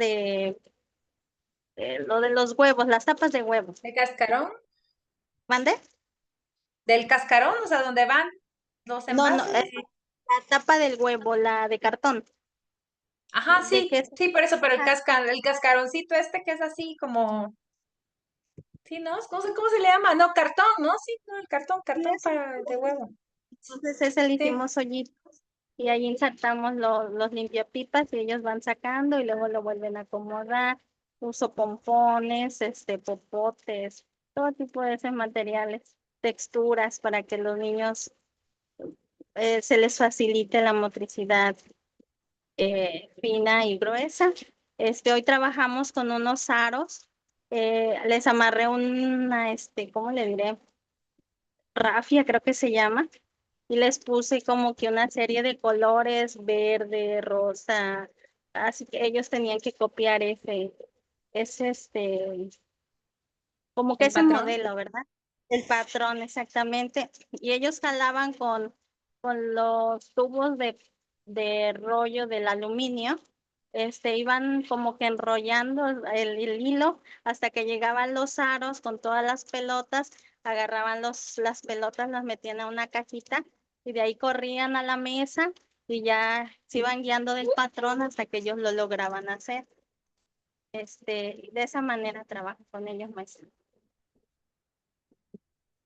lo de los huevos, las tapas de huevos. ¿De cascarón? ¿Mande? ¿Del cascarón? O sea, ¿dónde van los No, envases? la tapa del huevo, la de cartón. Ajá, De sí, que sí, por eso, pero Ajá. el cascaroncito que es así como, sí, ¿no? No sé cómo se le llama, no, cartón, ¿no? Sí, no, el cartón de huevo. Entonces ese le Sí. hicimos hoyitos y ahí insertamos los limpiapipas y ellos van sacando y luego lo vuelven a acomodar. Uso pompones, popotes, todo tipo de esos materiales, texturas para que los niños se les facilite la motricidad fina y gruesa. Hoy trabajamos con unos aros, les amarré ¿cómo le diré? Rafia, creo que se llama, y les puse como que una serie de colores, verde, rosa, así que ellos tenían que copiar ese, como que ¿El ese patrón? modelo, ¿verdad? El patrón, exactamente. Y ellos jalaban con los tubos de rollo del aluminio, iban como que enrollando el hilo hasta que llegaban los aros con todas las pelotas, agarraban las pelotas, las metían a una cajita y de ahí corrían a la mesa y ya se iban guiando del patrón hasta que ellos lo lograban hacer. De esa manera trabajo con ellos, maestra.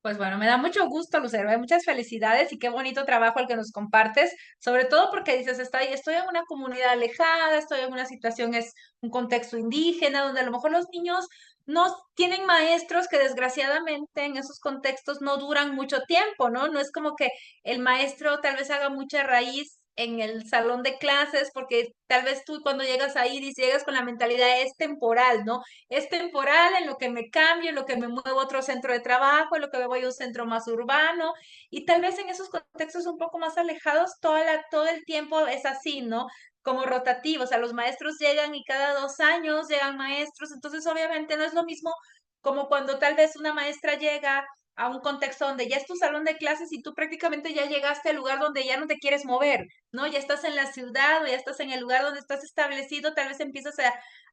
Pues bueno, me da mucho gusto, Lucero, muchas felicidades y qué bonito trabajo el que nos compartes, sobre todo porque dices, estoy en una comunidad alejada, estoy en una situación, es un contexto indígena, donde a lo mejor los niños no tienen maestros que desgraciadamente en esos contextos no duran mucho tiempo, ¿no? No es como que el maestro tal vez haga mucha raíz en el salón de clases, porque tal vez tú cuando llegas ahí, llegas con la mentalidad es temporal, ¿no? Es temporal en lo que me cambio, en lo que me muevo a otro centro de trabajo, en lo que me voy a un centro más urbano, y tal vez en esos contextos un poco más alejados, todo el tiempo es así, ¿no? Como rotativo, o sea, los maestros llegan y cada 2 años llegan maestros, entonces obviamente no es lo mismo como cuando tal vez una maestra llega a un contexto donde ya es tu salón de clases y tú prácticamente ya llegaste al lugar donde ya no te quieres mover, ¿no? Ya estás en la ciudad o ya estás en el lugar donde estás establecido, tal vez empiezas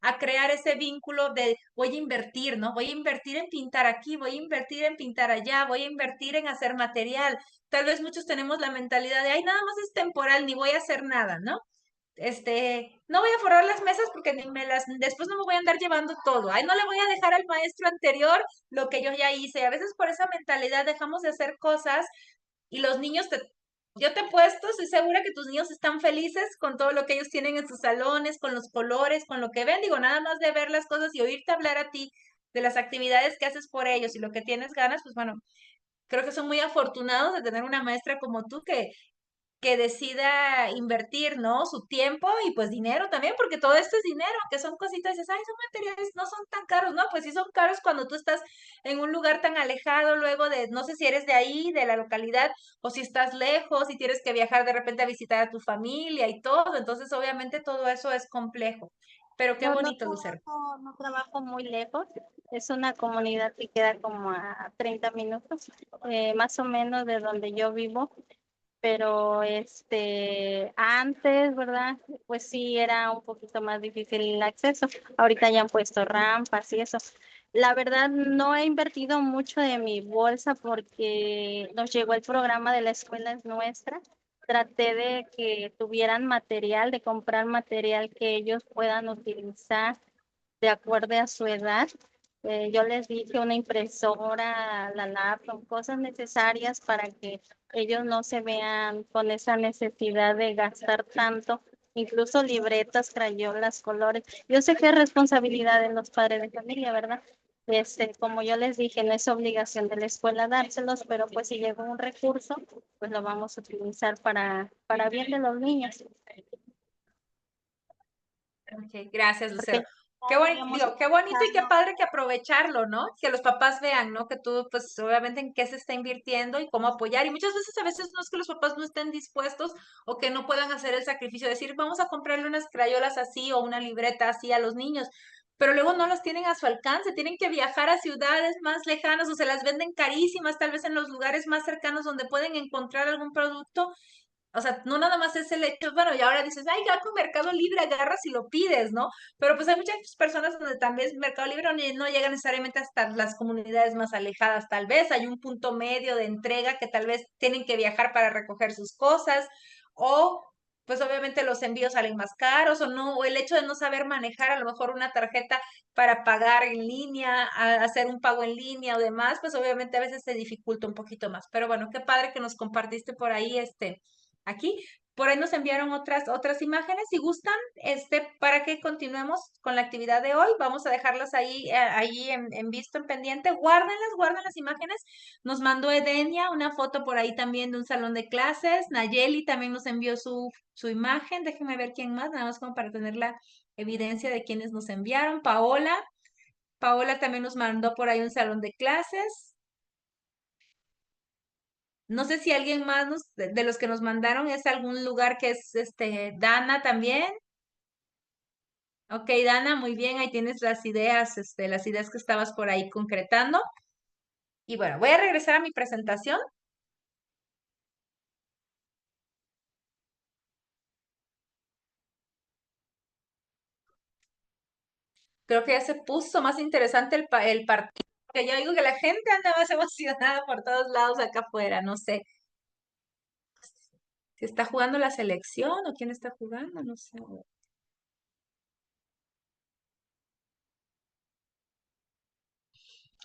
a crear ese vínculo de voy a invertir, ¿no? Voy a invertir en pintar aquí, voy a invertir en pintar allá, voy a invertir en hacer material. Tal vez muchos tenemos la mentalidad de, ay, nada más es temporal, ni voy a hacer nada, ¿no? No voy a forrar las mesas porque después no me voy a andar llevando todo. Ay, no le voy a dejar al maestro anterior lo que yo ya hice. A veces por esa mentalidad dejamos de hacer cosas y los niños yo te he puesto, estoy segura que tus niños están felices con todo lo que ellos tienen en sus salones, con los colores, con lo que ven. Digo, nada más de ver las cosas y oírte hablar a ti de las actividades que haces por ellos y lo que tienes ganas, pues bueno, creo que son muy afortunados de tener una maestra como tú que decida invertir, ¿no? Su tiempo y pues dinero también, porque todo esto es dinero, que son cositas, dices, ay, son materiales, no son tan caros, ¿no? Pues sí son caros cuando tú estás en un lugar tan alejado, luego de, no sé si eres de ahí, de la localidad, o si estás lejos, y tienes que viajar de repente a visitar a tu familia y todo, entonces obviamente todo eso es complejo. Pero qué No, bonito, Lucero. no trabajo muy lejos. Es una comunidad que queda como a 30 minutos, más o menos de donde yo vivo. Pero antes, ¿verdad? Pues sí era un poquito más difícil el acceso. Ahorita ya han puesto rampas y eso. La verdad no he invertido mucho de mi bolsa porque nos llegó el programa de La Escuela es Nuestra. Traté de que tuvieran material, de comprar material que ellos puedan utilizar de acuerdo a su edad. Yo les dije una impresora, la laptop, cosas necesarias para que ellos no se vean con esa necesidad de gastar tanto, incluso libretas, crayolas, colores. Yo sé que es responsabilidad de los padres de familia, ¿verdad? Como yo les dije, no es obligación de la escuela dárselos, pero pues si llega un recurso, pues lo vamos a utilizar para bien de los niños. Ok, gracias, Lucero. Porque Qué bonito, digo, qué bonito y qué padre que aprovecharlo, ¿no? Que los papás vean, ¿no? Que tú, pues, obviamente en qué se está invirtiendo y cómo apoyar. Y muchas veces, a veces no es que los papás no estén dispuestos o que no puedan hacer el sacrificio de decir, vamos a comprarle unas crayolas así o una libreta así a los niños, pero luego no las tienen a su alcance, tienen que viajar a ciudades más lejanas o se las venden carísimas, tal vez en los lugares más cercanos donde pueden encontrar algún producto. O sea, no nada más es el hecho, bueno, y ahora dices, ay, ya con Mercado Libre agarras y lo pides, ¿no? Pero pues hay muchas personas donde también Mercado Libre no llega necesariamente hasta las comunidades más alejadas, tal vez hay un punto medio de entrega que tal vez tienen que viajar para recoger sus cosas, o pues obviamente los envíos salen más caros, o no, o el hecho de no saber manejar a lo mejor una tarjeta para pagar en línea, hacer un pago en línea o demás, pues obviamente a veces se dificulta un poquito más. Pero bueno, qué padre que nos compartiste por ahí aquí. Por ahí nos enviaron otras imágenes. Si gustan, para que continuemos con la actividad de hoy, vamos a dejarlas ahí en visto, en pendiente. Guarden las imágenes. Nos mandó Edenia una foto por ahí también de un salón de clases. Nayeli también nos envió su imagen. Déjenme ver quién más, nada más como para tener la evidencia de quienes nos enviaron. Paola también nos mandó por ahí un salón de clases. No sé si alguien más de los que nos mandaron es algún lugar que es Dana también. Ok, Dana, muy bien, ahí tienes las ideas que estabas por ahí concretando. Y bueno, voy a regresar a mi presentación. Creo que ya se puso más interesante el partido, porque yo digo que la gente anda más emocionada por todos lados acá afuera, no sé. Si está jugando la selección o quién está jugando, no sé.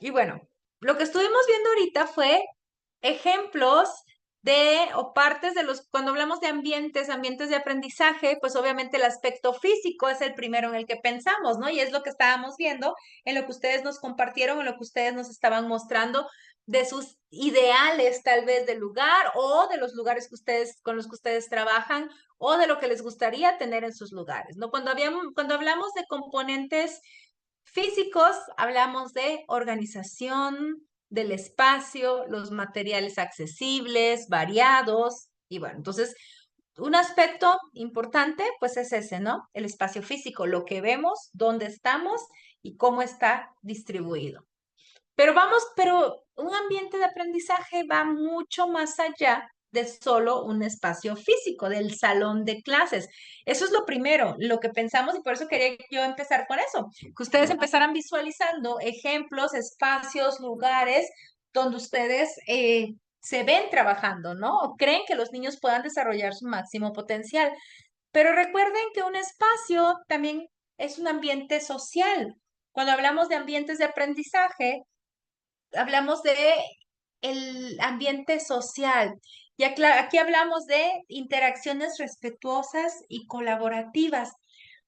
Y bueno, lo que estuvimos viendo ahorita fue ejemplos o partes de cuando hablamos de ambientes de aprendizaje, pues obviamente el aspecto físico es el primero en el que pensamos, ¿no? Y es lo que estábamos viendo en lo que ustedes nos compartieron, en lo que ustedes nos estaban mostrando de sus ideales tal vez del lugar o de los lugares con los que ustedes trabajan o de lo que les gustaría tener en sus lugares, ¿no? Cuando hablamos de componentes físicos, hablamos de organización del espacio, los materiales accesibles, variados, y bueno, entonces un aspecto importante pues es ese, ¿no? El espacio físico, lo que vemos, dónde estamos y cómo está distribuido. Pero un ambiente de aprendizaje va mucho más allá de solo un espacio físico, del salón de clases. Eso es lo primero, lo que pensamos y por eso quería yo empezar con eso, que ustedes empezaran visualizando ejemplos, espacios, lugares donde ustedes se ven trabajando, ¿no? O creen que los niños puedan desarrollar su máximo potencial. Pero recuerden que un espacio también es un ambiente social. Cuando hablamos de ambientes de aprendizaje, hablamos de el ambiente social. Y aquí hablamos de interacciones respetuosas y colaborativas.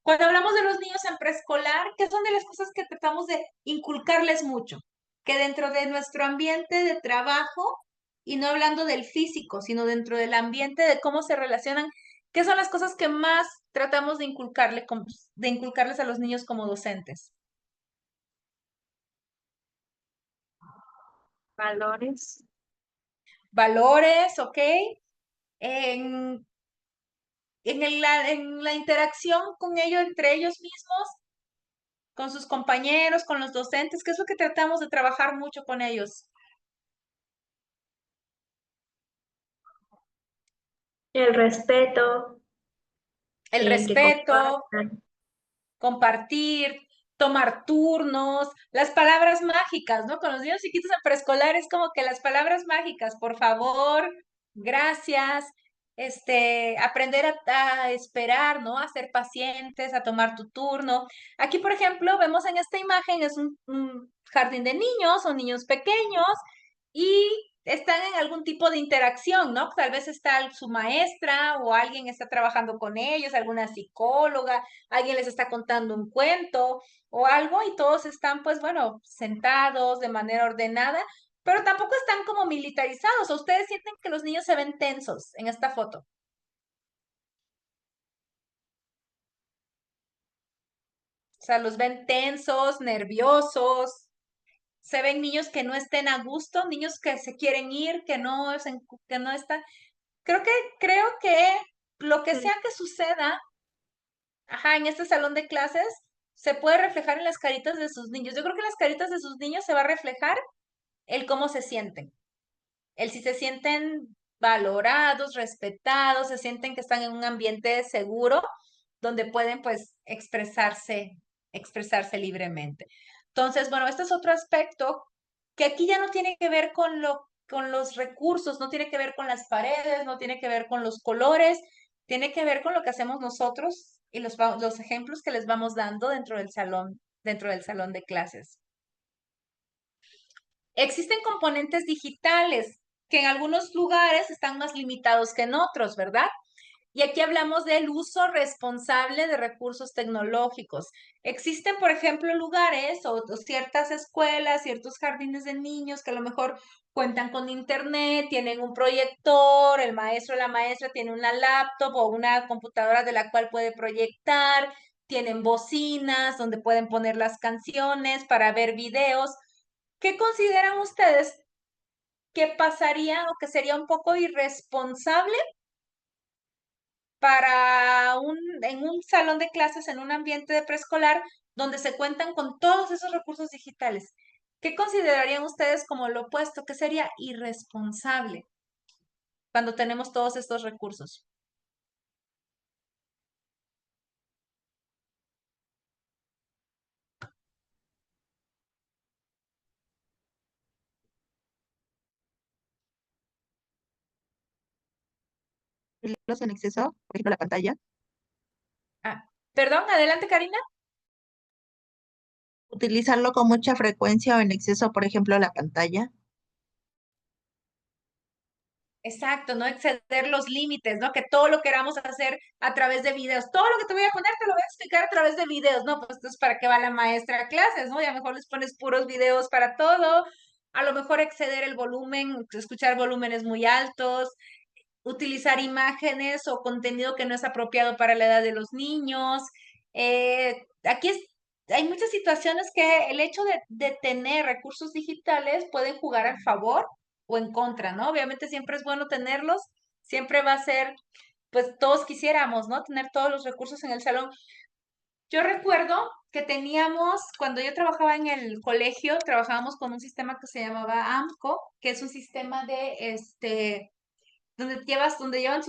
Cuando hablamos de los niños en preescolar, ¿qué son de las cosas que tratamos de inculcarles mucho? Que dentro de nuestro ambiente de trabajo y no hablando del físico, sino dentro del ambiente, de cómo se relacionan, qué son las cosas que más tratamos de de inculcarles a los niños como docentes. Valores. Valores, ¿ok? En, en la interacción con ellos, entre ellos mismos, con sus compañeros, con los docentes, ¿qué es lo que tratamos de trabajar mucho con ellos? El respeto, El que respeto, compartan. compartir, tomar turnos, las palabras mágicas, ¿no? Con los niños chiquitos en preescolar es como que las palabras mágicas, por favor, gracias, aprender a esperar, ¿no? A ser pacientes, a tomar tu turno. Aquí, por ejemplo, vemos en esta imagen, es un jardín de niños, son niños pequeños y están en algún tipo de interacción, ¿no? Tal vez está su maestra o alguien está trabajando con ellos, alguna psicóloga, alguien les está contando un cuento o algo y todos están, pues bueno, sentados de manera ordenada, pero tampoco están como militarizados. ¿O ustedes sienten que los niños se ven tensos en esta foto? O sea, los ven tensos, nerviosos, se ven niños que no estén a gusto, niños que se quieren ir, que no están. Creo que, creo que lo que sea que suceda, ajá, en este salón de clases, se puede reflejar en las caritas de sus niños. Yo creo que en las caritas de sus niños se va a reflejar el cómo se sienten, el si se sienten valorados, respetados, se sienten que están en un ambiente seguro donde pueden pues expresarse libremente. Entonces, bueno, este es otro aspecto que aquí ya no tiene que ver con los recursos, no tiene que ver con las paredes, no tiene que ver con los colores, tiene que ver con lo que hacemos nosotros y los ejemplos que les vamos dando dentro del salón de clases. Existen componentes digitales que en algunos lugares están más limitados que en otros, ¿verdad? Y aquí hablamos del uso responsable de recursos tecnológicos. Existen, por ejemplo, lugares o ciertas escuelas, ciertos jardines de niños que a lo mejor cuentan con internet, tienen un proyector, el maestro o la maestra tiene una laptop o una computadora de la cual puede proyectar, tienen bocinas donde pueden poner las canciones para ver videos. ¿Qué consideran ustedes que pasaría o que sería un poco irresponsable en un salón de clases, en un ambiente de preescolar, donde se cuentan con todos esos recursos digitales? ¿Qué considerarían ustedes como lo opuesto? ¿Qué sería irresponsable cuando tenemos todos estos recursos? Los en exceso, por ejemplo, la pantalla. Ah, perdón, adelante, Karina. Utilizarlo con mucha frecuencia o en exceso, por ejemplo, la pantalla. Exacto, no exceder los límites, ¿no? Que todo lo queramos hacer a través de videos. Todo lo que te voy a poner te lo voy a explicar a través de videos, ¿no? Pues entonces, ¿para qué va la maestra a clases, no? Y a lo mejor les pones puros videos para todo. A lo mejor exceder el volumen, escuchar volúmenes muy altos, utilizar imágenes o contenido que no es apropiado para la edad de los niños. Hay muchas situaciones que el hecho de tener recursos digitales pueden jugar a favor o en contra, ¿no? Obviamente siempre es bueno tenerlos, siempre va a ser, pues todos quisiéramos, ¿no? Tener todos los recursos en el salón. Yo recuerdo que teníamos, cuando yo trabajaba en el colegio, trabajábamos con un sistema que se llamaba AMCO, que es un sistema donde llevan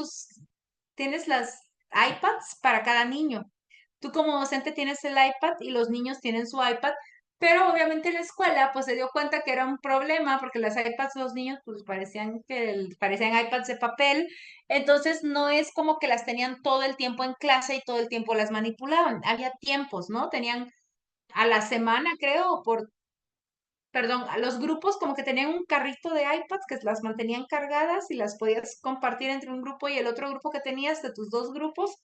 tienes las iPads para cada niño. Tú como docente tienes el iPad y los niños tienen su iPad, pero obviamente la escuela pues se dio cuenta que era un problema porque las iPads los niños pues parecían iPads de papel, entonces no es como que las tenían todo el tiempo en clase y todo el tiempo las manipulaban, había tiempos, ¿no? Tenían a la semana, creo, perdón, a los grupos como que tenían un carrito de iPads que las mantenían cargadas y las podías compartir entre un grupo y el otro grupo que tenías de tus dos grupos.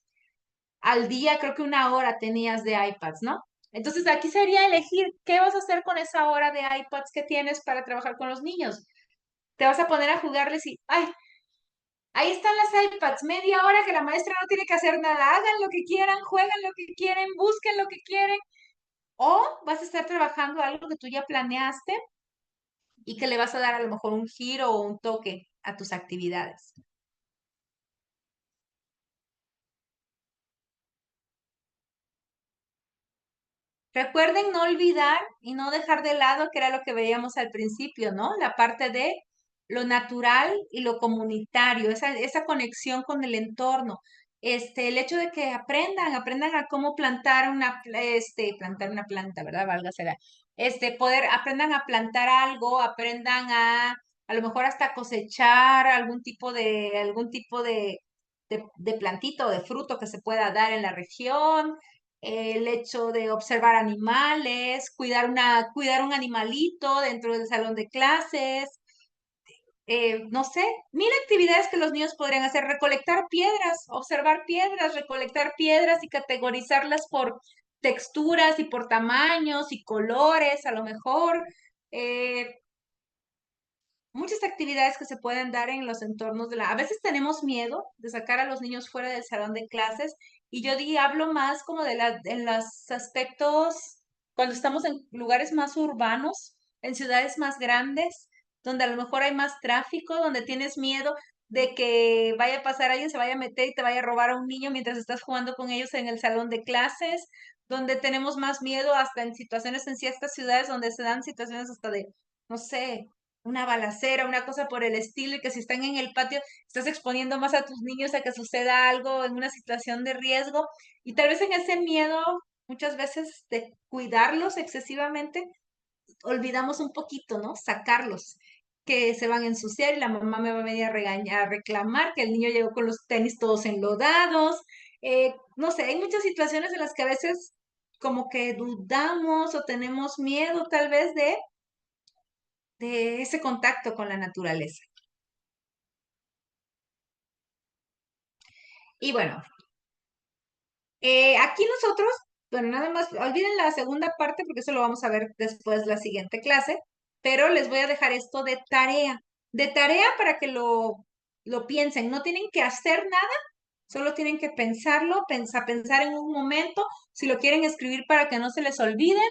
Al día creo que una hora tenías de iPads, ¿no? Entonces aquí sería elegir qué vas a hacer con esa hora de iPads que tienes para trabajar con los niños. te vas a poner a jugarles y, ay, ahí están las iPads, media hora que la maestra no tiene que hacer nada, hagan lo que quieran, jueguen lo que quieren, busquen lo que quieren, o vas a estar trabajando algo que tú ya planeaste y que le vas a dar a lo mejor un giro o un toque a tus actividades. Recuerden no olvidar y no dejar de lado, que era lo que veíamos al principio, ¿no? La parte de lo natural y lo comunitario, esa conexión con el entorno. El hecho de que aprendan a cómo plantar una planta, ¿verdad? Válgasela. Aprendan a plantar algo, aprendan a lo mejor hasta cosechar algún tipo de plantito o de fruto que se pueda dar en la región, el hecho de observar animales, cuidar un animalito dentro del salón de clases, no sé, mil actividades que los niños podrían hacer, recolectar piedras, observar piedras, recolectar piedras y categorizarlas por texturas y por tamaños y colores, a lo mejor. eh, Muchas actividades que se pueden dar en los entornos A veces tenemos miedo de sacar a los niños fuera del salón de clases y hablo más como en los aspectos cuando estamos en lugares más urbanos, en ciudades más grandes, donde a lo mejor hay más tráfico, donde tienes miedo de que vaya a pasar alguien, se vaya a meter y te vaya a robar a un niño mientras estás jugando con ellos en el salón de clases, donde tenemos más miedo hasta en situaciones en ciertas ciudades donde se dan situaciones hasta de, no sé, una balacera, una cosa por el estilo, y que si están en el patio, estás exponiendo más a tus niños a que suceda algo en una situación de riesgo. Y tal vez en ese miedo, muchas veces de cuidarlos excesivamente, olvidamos un poquito, ¿no? Sacarlos, que se van a ensuciar y la mamá me va a venir a regañar, a reclamar que el niño llegó con los tenis todos enlodados. No sé, hay muchas situaciones en las que a veces como que dudamos o tenemos miedo tal vez de ese contacto con la naturaleza. Y bueno, aquí nosotros, bueno, nada más, olviden la segunda parte porque eso lo vamos a ver después la siguiente clase, pero les voy a dejar esto de tarea para que lo piensen. No tienen que hacer nada, solo tienen que pensarlo, pensar en un momento, si lo quieren escribir para que no se les olvide.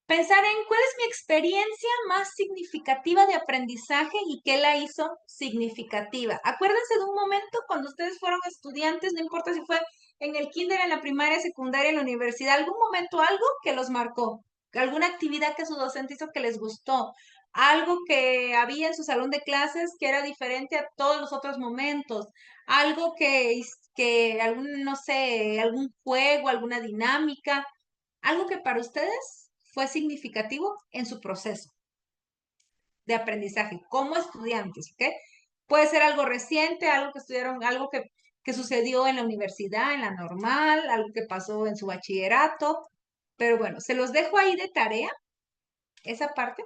Pensar en cuál es mi experiencia más significativa de aprendizaje y qué la hizo significativa. Acuérdense de un momento cuando ustedes fueron estudiantes, no importa si fue en el kinder, en la primaria, secundaria, en la universidad, algún momento, algo que los marcó, alguna actividad que su docente hizo que les gustó, algo que había en su salón de clases que era diferente a todos los otros momentos, algo no sé, algún juego, alguna dinámica, algo que para ustedes fue significativo en su proceso de aprendizaje como estudiantes, ¿ok? Puede ser algo reciente, algo que estudiaron, algo que sucedió en la universidad, en la normal, algo que pasó en su bachillerato, pero bueno, se los dejo ahí de tarea, esa parte,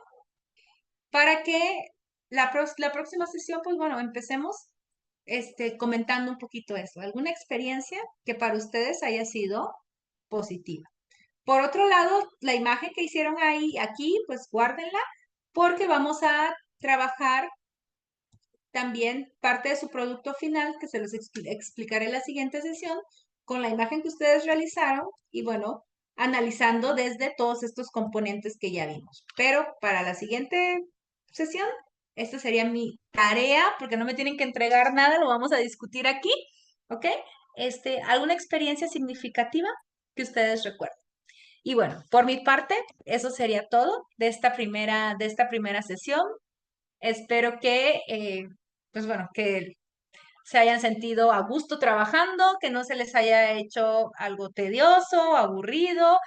para que la próxima sesión, pues bueno, empecemos comentando un poquito eso, alguna experiencia que para ustedes haya sido positiva. Por otro lado, la imagen que hicieron aquí, pues guárdenla, porque vamos a trabajar también parte de su producto final, que se los explicaré en la siguiente sesión, con la imagen que ustedes realizaron y bueno, analizando desde todos estos componentes que ya vimos. Pero para la siguiente sesión, esta sería mi tarea, porque no me tienen que entregar nada, lo vamos a discutir aquí, ¿ok? ¿Alguna experiencia significativa que ustedes recuerden? Y bueno, por mi parte, eso sería todo de esta primera sesión. Espero pues bueno, que se hayan sentido a gusto trabajando, que no se les haya hecho algo tedioso, aburrido.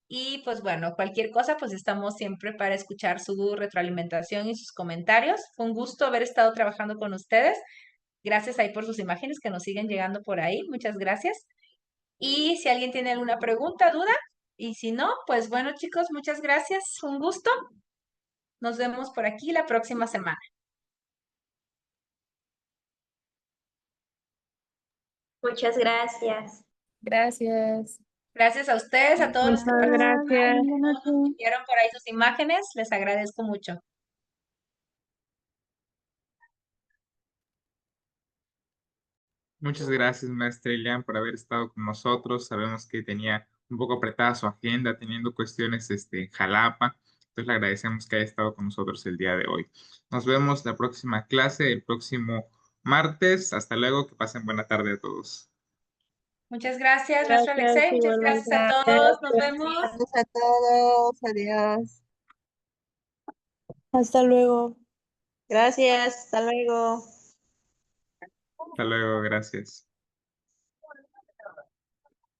Y pues bueno, cualquier cosa, pues estamos siempre para escuchar su retroalimentación y sus comentarios. Fue un gusto haber estado trabajando con ustedes. Gracias ahí por sus imágenes que nos siguen llegando por ahí. Muchas gracias. Y si alguien tiene alguna pregunta, duda, y si no, pues bueno, chicos, muchas gracias. Un gusto. Nos vemos por aquí la próxima semana. Muchas gracias. Gracias. Gracias a ustedes, a todos los que Muchas participaron, gracias. enviaron por ahí sus imágenes. Les agradezco mucho. Muchas gracias, maestra Elian, por haber estado con nosotros. Sabemos que tenía un poco apretada su agenda, teniendo cuestiones en Jalapa. Entonces le agradecemos que haya estado con nosotros el día de hoy. Nos vemos la próxima clase, el próximo martes. Hasta luego, que pasen buena tarde a todos. Muchas gracias, maestro Gracias, Alexei. Muchas igualmente. gracias a todos. Nos vemos. Gracias a todos. Adiós. Hasta luego. Gracias. Hasta luego. Hasta luego, gracias.